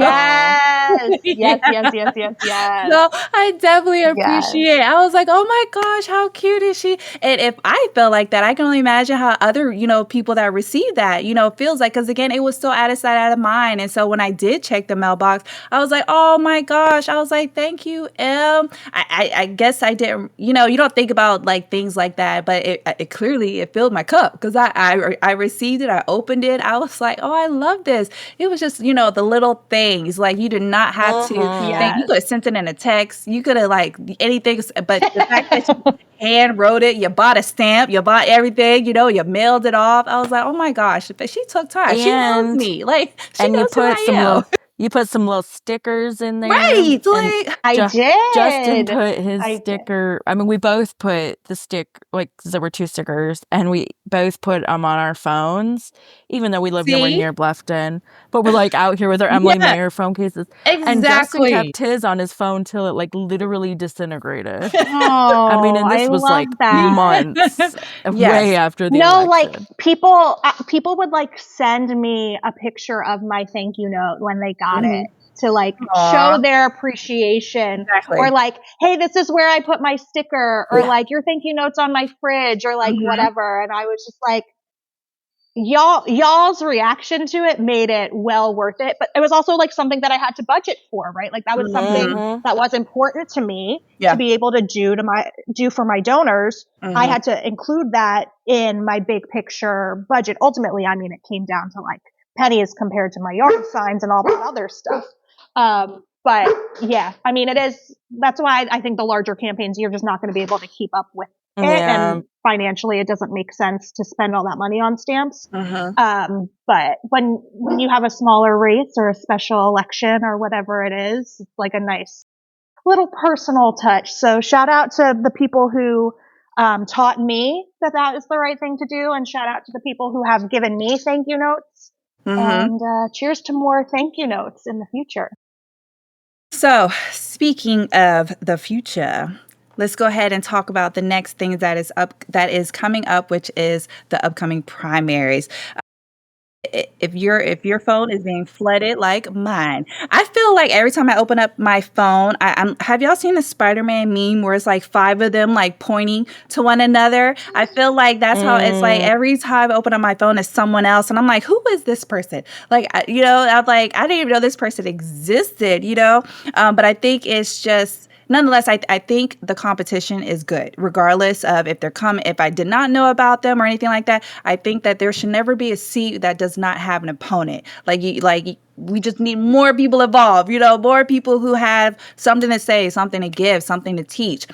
I definitely appreciate it. I was like, oh my gosh, how cute is she? And if I felt like that, I can only imagine how other, people that receive that, feels like, because again, it was still out of sight, out of mind. And so when I did check the mailbox, I was like, oh my gosh, I was like, thank you, M. I guess I didn't, you don't think about like things like that, but it clearly filled my cup, because I received it, I opened it, I was like, oh, I love this. It was just, the little things, like you did not have to think, you could have sent it in a text, you could have like anything, but the fact that you hand wrote it. You bought a stamp. You bought everything. You mailed it off. I was like, oh my gosh, but she took time. She knows And me. Like, she and knows who I am. you put some little stickers in there. Right. And Like, I Justin did. put his I did. sticker. I mean, we both put the like, 'cause there were 2 stickers, and we both put them on our phones, even though we live nowhere see? near Bluffton. But we're like out here with our Emily Yeah, Mayer phone cases. And Justin exactly. kept his on his phone till it like literally disintegrated. Oh, I mean, and I this was love like that. months way Yes. after the No, like election. people would like send me a picture of my thank you note when they got Mhm. it to like Aw. show their appreciation, Exactly. or like, hey, this is where I put my sticker, or Yeah. like your thank you note's on my fridge, or like Mhm. whatever. And I was just like, y'all's reaction to it made it well worth it. But it was also like something that I had to budget for, right? Like that was something Mhm. that was important to me Yeah. to be able to do for my donors. I Mhm. had to include that in my big picture budget. Ultimately, I mean, it came down to like pennies compared to my yard signs and all that other stuff. But yeah, I mean, that's why I think the larger campaigns, you're just not going to be able to keep up with it. Yeah. And financially, it doesn't make sense to spend all that money on stamps. Mhm. But when you have a smaller race or a special election or whatever it is, it's like a nice little personal touch. So shout out to the people who taught me that is the right thing to do, and shout out to the people who have given me thank you notes. Mhm. And cheers to more thank you notes in the future. So, speaking of the future, let's go ahead and talk about the next thing that is coming up, which is the upcoming primaries. If your phone is being flooded like mine, I feel like every time I open up my phone, have y'all seen the Spider-Man meme where it's like 5 of them like pointing to one another? I feel like that's how it's like every time I open up my phone, it's someone else, and I'm like, who is this person? Like, I'm like, I didn't even know this person existed, but I think it's just. Nonetheless, I think the competition is good, regardless of if they're coming. If I did not know about them or anything like that, I think that there should never be a seat that does not have an opponent. We just need more people involved, more people who have something to say, something to give, something to teach.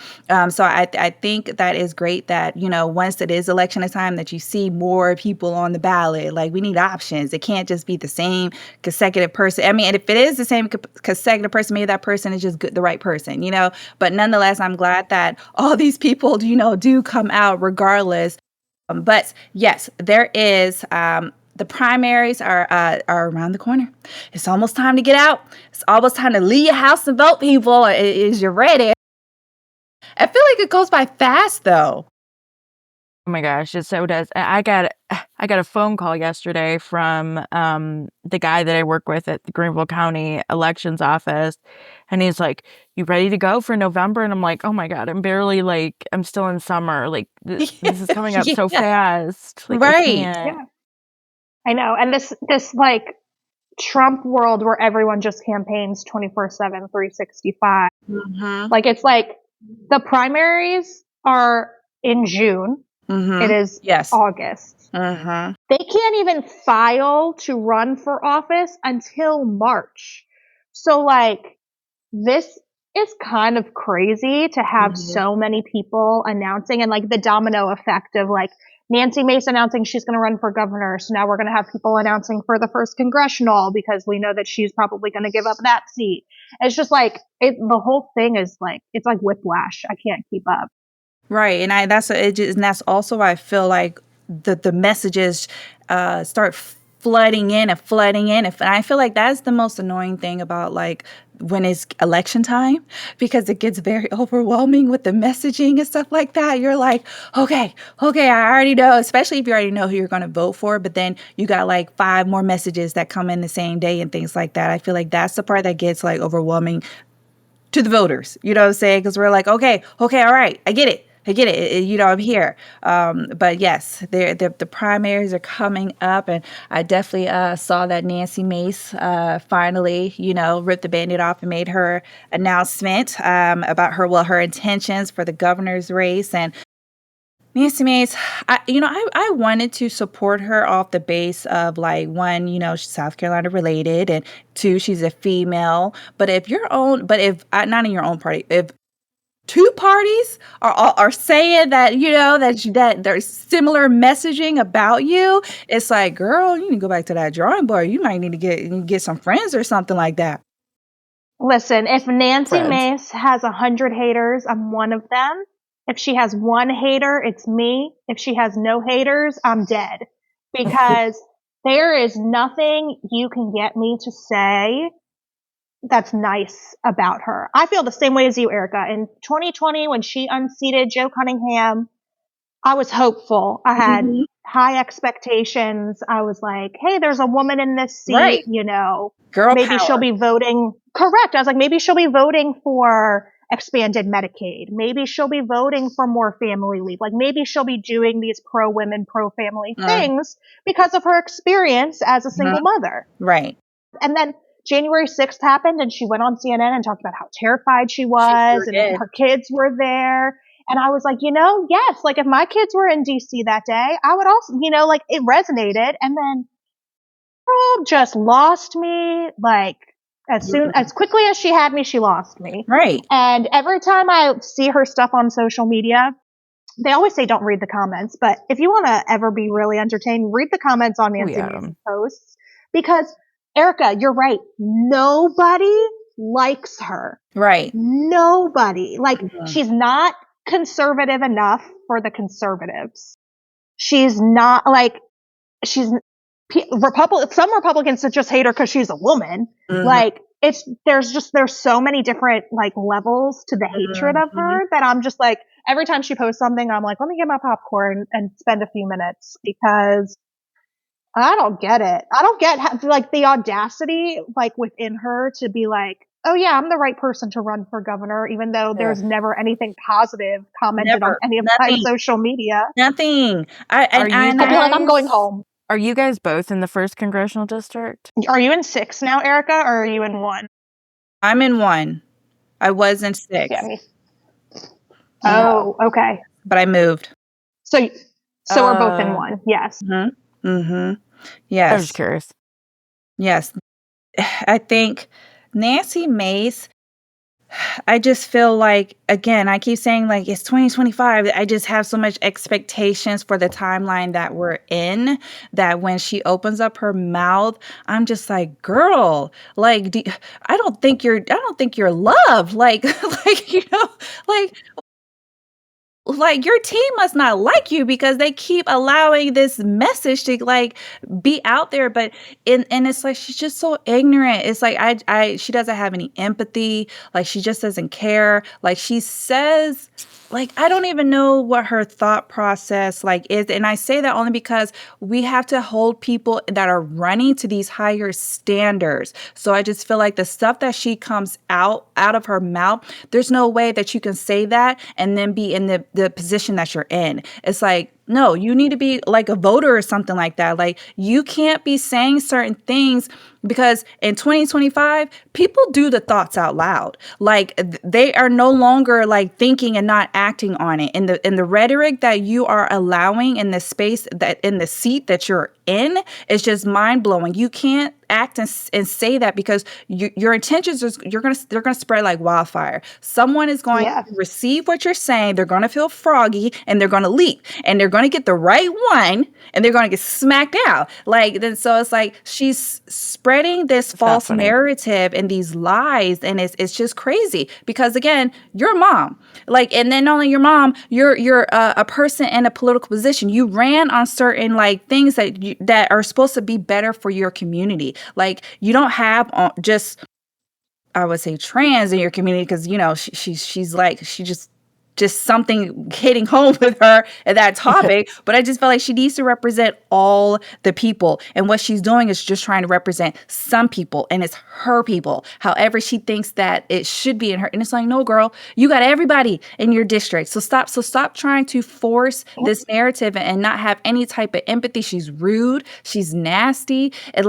So I think that is great that, once it is election time, that you see more people on the ballot. Like, we need options. It can't just be the same consecutive person. I mean, and if it is the same consecutive person, maybe that person is just the right person, But nonetheless, I'm glad that all these people, do come out regardless. But yes, there is. The primaries are around the corner. It's almost time to get out. It's almost time to leave your house and vote, people. Is you ready? I feel like it goes by fast, though. Oh my gosh, it so does. I got a phone call yesterday from the guy that I work with at the Greenville County Elections Office, and he's like, "You ready to go for November?" And I'm like, "Oh my God, I'm still in summer. Like this is coming up so Yeah. fast. Like I Right. can't." Yeah, I know. And this like Trump world where everyone just campaigns 24/7, 365. Mhm. Like, it's like the primaries are in June. Mhm. It is Yes. August. Mhm. They can't even file to run for office until March. So like, this is kind of crazy to have Mhm. so many people announcing, and like the domino effect of like Nancy Mace announcing she's going to run for governor. So now we're going to have people announcing for the first congressional because we know that she's probably going to give up that seat. It's just like the whole thing is like, it's like whiplash. I can't keep up. Right, and that's also why I feel like the messages start flooding in and flooding in, and I feel like that's the most annoying thing about like when it's election time, because it gets very overwhelming with the messaging and stuff like that. You're like, okay, I already know, especially if you already know who you're going to vote for, but then you got like 5 more messages that come in the same day and things like that. I feel like that's the part that gets like overwhelming to the voters, you know what I'm saying? Because we're like, okay, all right, I get it. I'm here. But yes, the primaries are coming up, and I definitely saw that Nancy Mace finally, ripped the Band-Aid off and made her announcement about her intentions for the governor's race. And Nancy Mace, I wanted to support her off the base of like, one, she's South Carolina related, and 2, she's a female. But if not in your own party, if two parties are saying that, that there's similar messaging about you, it's like, girl, you need to go back to that drawing board. You might need to get some friends or something like that. Listen, if Nancy Friends. Mace has 100 haters, I'm one of them. If she has one hater, it's me. If she has no haters, I'm dead. Because there is nothing you can get me to say that's nice about her. I feel the same way as you, Erica. In 2020, when she unseated Joe Cunningham, I was hopeful. I had Mhm. high expectations. I was like, hey, there's a woman in this seat, Right. Girl maybe she'll power. be voting. Correct. I was like, maybe she'll be voting for expanded Medicaid. Maybe she'll be voting for more family leave. Like maybe she'll be doing these pro women, pro family things because of her experience as a single mother. Right. And then January 6th happened and she went on CNN and talked about how terrified she She was sure and did. her kids were there. And I was like, yes, like if my kids were in DC that day, I would also, like it resonated. And then girl just lost me. Like as quickly as she had me, she lost me. Right. And every time I see her stuff on social media, they always say don't read the comments, but if you want to ever be really entertained, read the comments on Nancy Mace's posts because Erica, you're right. Nobody likes her. Right. Nobody. Like she's not conservative enough for the conservatives. She's not like she's some Republicans that just hate her because she's a woman. Like there's so many different like levels to the hatred of her that I'm just like every time she posts something, I'm like, let me get my popcorn and spend a few minutes because I don't get it. I don't get like the audacity like within her to be like, oh yeah, I'm the right person to run for governor, even though there's never anything positive commented on Never. any of my social media. Nothing. Are you I'd be like, I'm going guys- home. Are you guys both in the 1st congressional district? Are you in 6 now, Erica, or are you in 1? I'm in 1. I was in 6. Yeah, me. Oh, okay. But I moved. So we're both in 1. Yes. Mm-hmm. I was Yes. just curious. Yes. I think Nancy Mace, I just feel like, again, I keep saying like it's 2025. I just have so much expectations for the timeline that we're in that when she opens up her mouth, I'm just like, girl, like, I don't think you're loved. Like, like your team must not like you because they keep allowing this message to like be out there, but and it's like she's just so ignorant. It's like she doesn't have any empathy, like she just doesn't care. Like she says, like I don't even know what her thought process like is, and I say that only because we have to hold people that are running to these higher standards. So I just feel like the stuff that she comes out of her mouth, there's no way that you can say that and then be in the position that you're in. It's like, no, you need to be like a voter or something like that. Like you can't be saying certain things because in 2025, people do the thoughts out loud. Like they are no longer like thinking and not acting on it. In the rhetoric that you are allowing in the space that in the seat that you're in is just mind blowing. You can't act and say that because your intentions they're gonna spread like wildfire. Someone is going to receive what you're saying. They're going to feel froggy and they're going to leap and they're going to get the right one and they're going to get smacked out. Like then, so it's like she's spreading this false narrative and these lies, and it's just crazy because again, your mom, like, and then not only your mom, you're a person in a political position. You ran on certain like things that are supposed to be better for your community. Like you don't have just, I would say, trans in your community because she's like she just something hitting home with her at that topic. But I just felt like she needs to represent all the people. And what she's doing is just trying to represent some people. And it's her people. However, she thinks that it should be in her. And it's like, no, girl, you got everybody in your district. So stop trying to force this narrative and not have any type of empathy. She's rude. She's nasty. And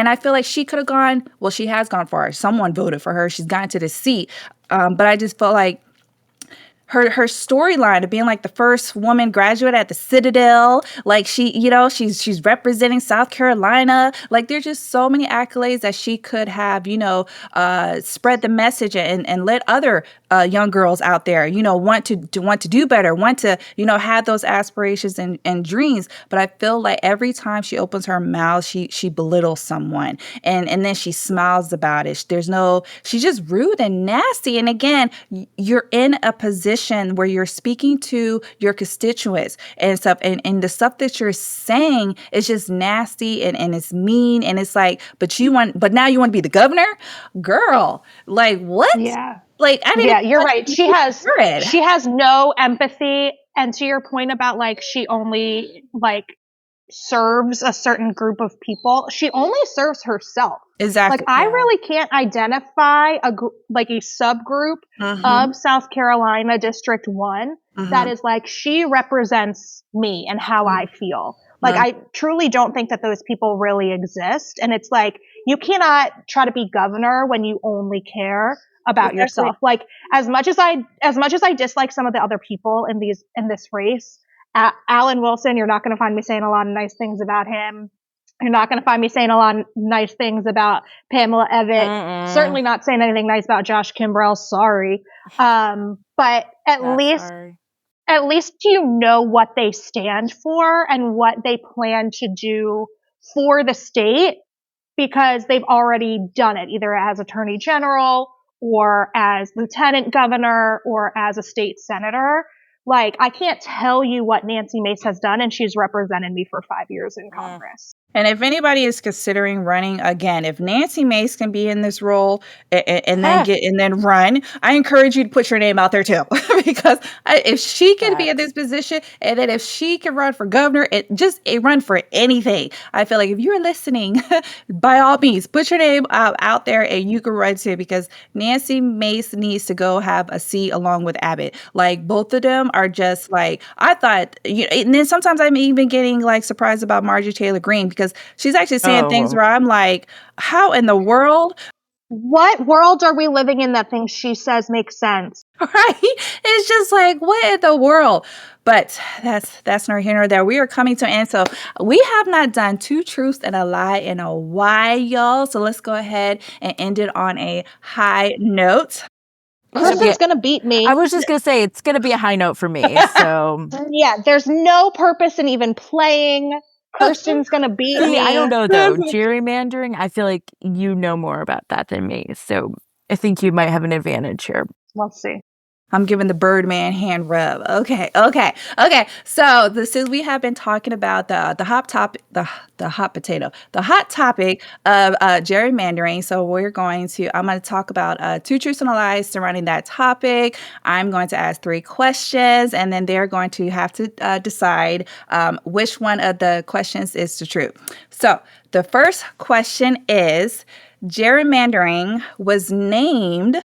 I feel like she could have gone, well, she has gone far. Someone voted for her. She's gotten to the seat. But I just felt like her storyline of being like the first woman graduate at the Citadel, like she's representing South Carolina. Like there's just so many accolades that she could have, spread the message and let other young girls out there, want to do better, want to, have those aspirations and dreams. But I feel like every time she opens her mouth, she belittles someone, and then she smiles about it. She's just rude and nasty. And again, you're in a position where you're speaking to your constituents and stuff, and the stuff that you're saying is just nasty and it's mean, and it's like, but now you want to be the governor, girl? Like what? Yeah. Like I didn't. Yeah, you're right. She Good. has no empathy. And to your point about like she only like serves a certain group of people, she only serves herself. Exactly. Like I really can't identify a subgroup of South Carolina District 1 that is like, she represents me and how I feel. Like I truly don't think that those people really exist. And it's like, you cannot try to be governor when you only care about yourself. Like as much as I dislike some of the other people in this race, Alan Wilson, you're not going to find me saying a lot of nice things about him. You're not going to find me saying a lot of nice things about Pamela Evitt. Certainly not saying anything nice about Josh Kimbrell. Sorry. But at least you know what they stand for and what they plan to do for the state, because they've already done it, either as attorney general or as lieutenant governor or as a state senator. Like, I can't tell you what Nancy Mace has done, and she's represented me for 5 years in Congress. And if anybody is considering running again, if Nancy Mace can be in this role and then run, I encourage you to put your name out there too, because if she can be in this position, and then if she can run for governor, run for anything. I feel like if you're listening, by all means, put your name out there and you can run too, because Nancy Mace needs to go have a seat along with Abbott. Like both of them are just like, I thought, and then sometimes I'm even getting like surprised about Marjorie Taylor Greene, because she's actually saying things where I'm like, how in the world? What world are we living in that things she says make sense? Right? It's just like, what in the world? But that's nor here nor there. We are coming to an end. So we have not done 2 truths and a lie in a while, y'all. So let's go ahead and end it on a high note. Kristen's going to beat me. I was just going to say, it's going to be a high note for me. So yeah, there's no purpose in even playing. Kirsten's going to beat me. I don't know, though. Gerrymandering, I feel like you know more about that than me. So I think you might have an advantage here. We'll see. I'm giving the Birdman hand rub. Okay. So we have been talking about the hot topic, the hot potato, the hot topic of gerrymandering. So I'm going to talk about 2 truths and a lie surrounding that topic. I'm going to ask 3 questions, and then they're going to have to decide which one of the questions is the truth. So the first question is, gerrymandering was named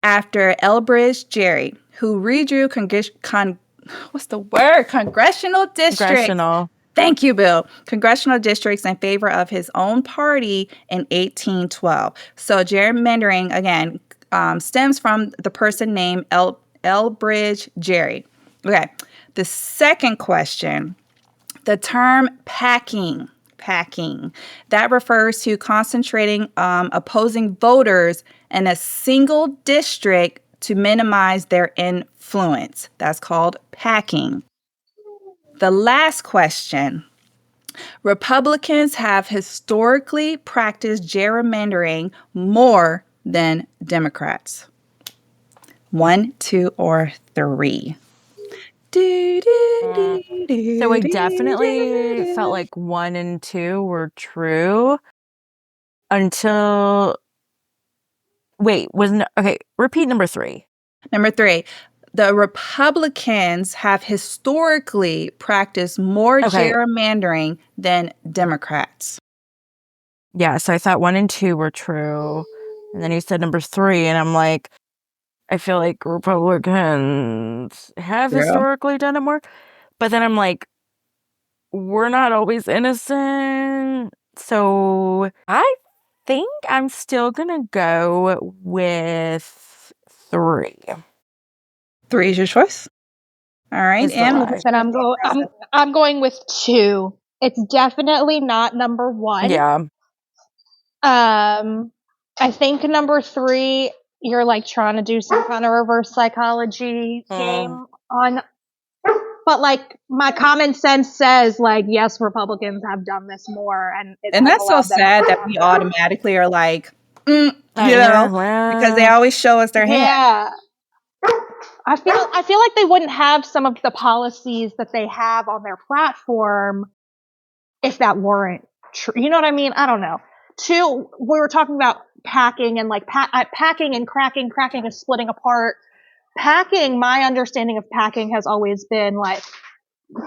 after Elbridge Gerry, who redrew congressional districts. Thank you, Bill. Congressional districts in favor of his own party in 1812. So gerrymandering, again, stems from the person named Elbridge Gerry. Okay. The second question, the term packing, that refers to concentrating opposing voters in a single district to minimize their influence. That's called packing. The last question. Republicans have historically practiced gerrymandering more than Democrats. 1, 2, or 3. So I definitely felt like 1 and 2 were true until... Wait, repeat number 3. Number 3. The Republicans have historically practiced more gerrymandering than Democrats. Yeah, so I thought 1 and 2 were true. And then you said number 3, and I'm like, I feel like Republicans have historically done it more. But then I'm like, we're not always innocent. So I think I'm still going to go with 3. 3 is your choice. All right, Is the and lie. And I'm going with 2. It's definitely not number 1. Yeah. I think number 3, you're like trying to do some kind of reverse psychology game on, but like my common sense says like, yes, Republicans have done this more, and that's so sad that we automatically are like, because they always show us their hand. Yeah. I feel like they wouldn't have some of the policies that they have on their platform if that weren't true. You know what I mean? I don't know. 2, we were talking about packing and like packing and cracking. Cracking is splitting apart. Packing, my understanding of packing has always been like,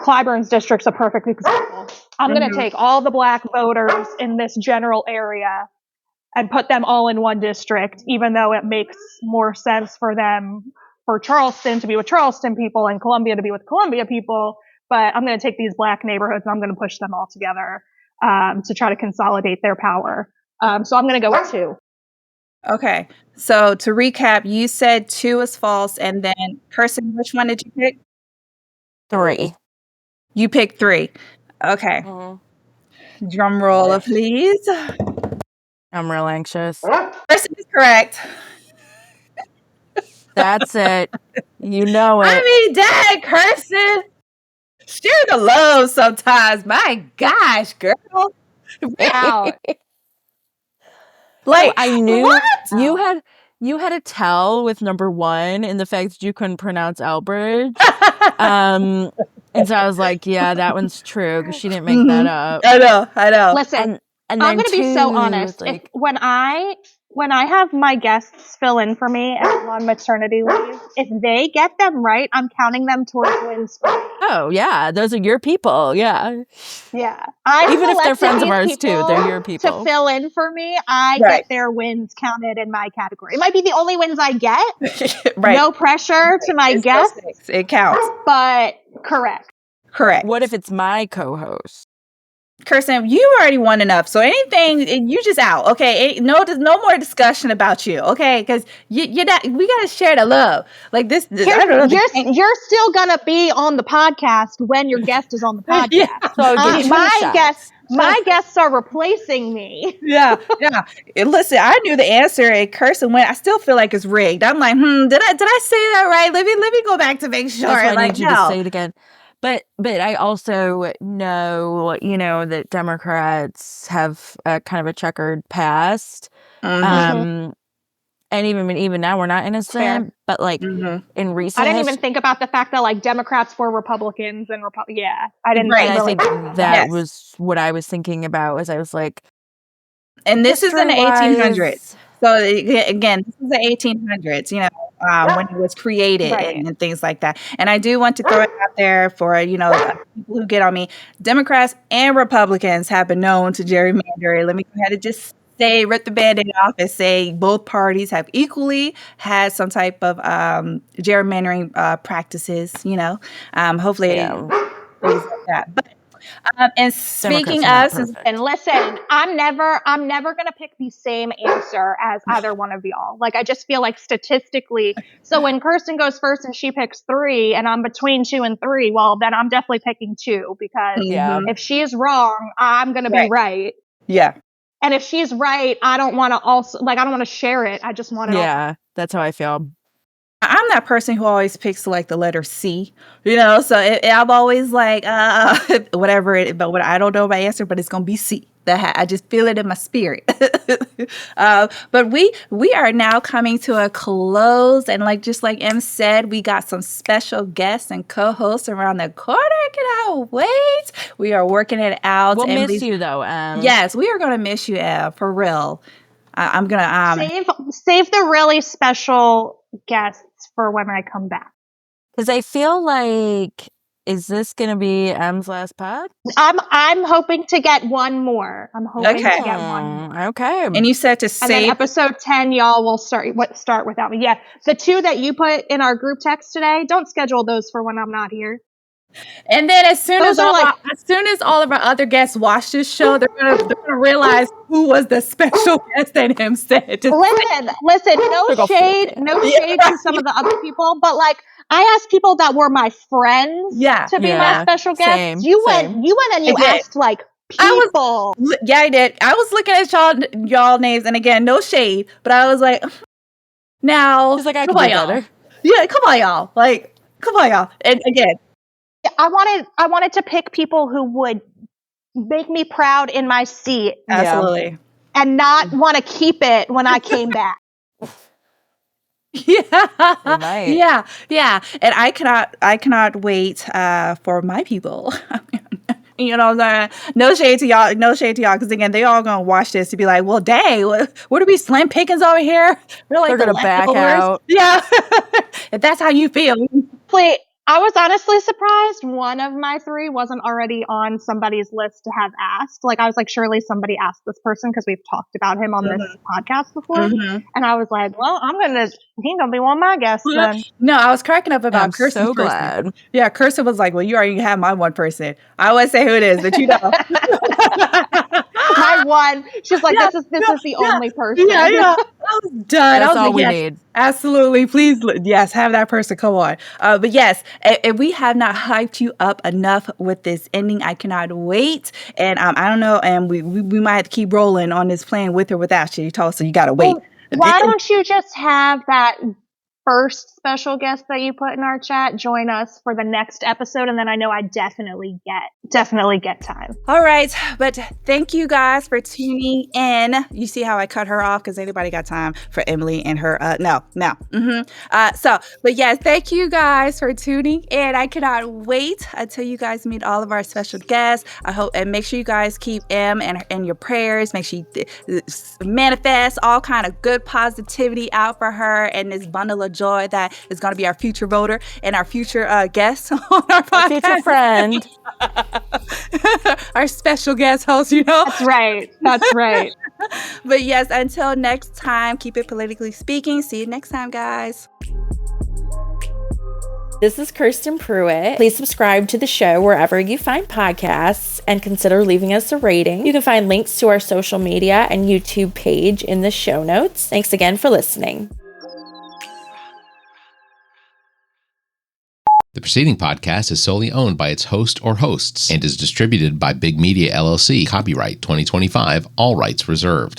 Clyburn's district's a perfect example. I'm going to take all the black voters in this general area and put them all in one district, even though it makes more sense for Charleston to be with Charleston people and Columbia to be with Columbia people. But I'm going to take these black neighborhoods and I'm going to push them all together to try to consolidate their power. So I'm going to go with 2. Okay. So to recap, you said 2 is false, and then Kirsten, which one did you pick? 3. You picked 3. Okay. Drum roll, please. I'm real anxious. Kirsten is correct. That's it. You know it. I mean, dang, Kirsten. Share the love sometimes. My gosh, girl. Wow. Like, I knew what? you had a tell with number 1 in the fact that you couldn't pronounce Elbridge. And so I was like, yeah, that one's true because she didn't make that up. I know. Listen, And I'm then going to be so 2, honest. like, When I have my guests fill in for me and I'm on maternity leave, if they get them right, I'm counting them towards wins for me. oh yeah, those are your people. Yeah. Yeah. Even if they're friends of ours too, they're your people. To fill in for me, I get their wins counted in my category. It might be the only wins I get. Right. No pressure to my guests. It counts. But correct. What if it's my co-host? Kirsten, you already won enough. So anything, you just out. Okay, no more discussion about you. Okay, because you're not. We gotta share the love. Like this. I don't know, you're still gonna be on the podcast when your guest is on the podcast. Yeah. So my guests are replacing me. Yeah. And listen, I knew the answer, and Kirsten went. I still feel like it's rigged. I'm like, did I say that right? Let me go back to make sure. That's why I need you to say it again. But I also know, that Democrats have a kind of a checkered past. And even now we're not innocent. Fair. But like in recent, I didn't even think about the fact that like Democrats were Republicans and yeah, I didn't. Right. I think that was what I was thinking about. Was I was like, and this is in the 1800s. So again, this is the 1800s. When it was created and things like that. And I do want to throw it out there for, people who get on me. Democrats and Republicans have been known to gerrymander. Let me go ahead and just say, rip the Band-Aid off and say both parties have equally had some type of gerrymandering practices, hopefully things like that. But and speaking of, and listen, I'm never going to pick the same answer as either one of y'all. Like, I just feel like statistically, so when Kirsten goes first and she picks 3 and I'm between 2 and 3, well, then I'm definitely picking 2 because if she's wrong, I'm going to be right. Yeah. And if she's right, I don't want to share it. I just want to. Yeah, that's how I feel. I'm that person who always picks like the letter C, so I'm always like, whatever but I don't know my answer, but it's going to be C. I just feel it in my spirit. But we are now coming to a close. And just like Em said, we got some special guests and co-hosts around the corner. Cannot wait. We are working it out. We'll miss you though, Em. Yes, we are going to miss you, Em, for real. I'm going to save the really special guests for when I come back. Because I feel like, is this going to be Em's last pod? I'm hoping to get one more. I'm hoping to get one more. Okay. And you said to save. And then episode 10, y'all will start without me. Yeah. The 2 that you put in our group text today, don't schedule those for when I'm not here. And then as soon Those as are like, all of our other guests watch this show, they're gonna realize who was the special guest and him said. Just listen, no They're gonna shade, flip it. no shade to some of the other people, but like I asked people that were my friends Yeah. to be my Yeah. special guests. Same. You went and you I did. asked like people. Yeah, I did. I was looking at y'all names, and again, no shade, but I was like, now, She's like, I come could on, do y'all. better. Yeah, come on, y'all. Like, come on, y'all. And again, I wanted to pick people who would make me proud in my seat absolutely. and not want to keep it when I came back. Yeah. might. Yeah. Yeah. And I cannot wait for my people. You know what I'm saying? No shade to y'all. No shade to y'all. Because again, they all gonna watch this to be like, well, dang, what are we slim pickings over here? We're like They're the gonna back leftovers. out. Yeah. If that's how you feel. Wait, I was honestly surprised one of my three wasn't already on somebody's list to have asked. Like, I was like, surely somebody asked this person because we've talked about him on this podcast before. Mhm. And I was like, well, he's going to be one of my guests then. No, I was cracking up about I'm Kirsten's so person. glad. Yeah, Kirsten was like, well, you already have my one person. I won't say who it is, but you know. My one. She's like, this is the only person. Yeah. I was done. That's I was all like, we yes, need. absolutely. Please, yes, have that person come on. But yes, if we have not hyped you up enough with this ending, I cannot wait. And I don't know, and we might have to keep rolling on this plan with or without you. You told us, so you got to wait. Well, why don't you just have that first special guest that you put in our chat join us for the next episode, and then I know I definitely get time. All right, but thank you guys for tuning in. You see how I cut her off because anybody got time for Emily and her no. But yes, thank you guys for tuning in. I cannot wait until you guys meet all of our special guests. I hope, and make sure you guys keep Em and your prayers. Make sure you manifest all kind of good positivity out for her and this bundle of joy that is going to be our future voter and our future guest on our podcast. Future friend. Our special guest host, you know? That's right. But yes, until next time, keep it politically speaking. See you next time, guys. This is Kirsten Pruitt. Please subscribe to the show wherever you find podcasts and consider leaving us a rating. You can find links to our social media and YouTube page in the show notes. Thanks again for listening. The preceding podcast is solely owned by its host or hosts and is distributed by Big Media LLC. Copyright 2025, all rights reserved.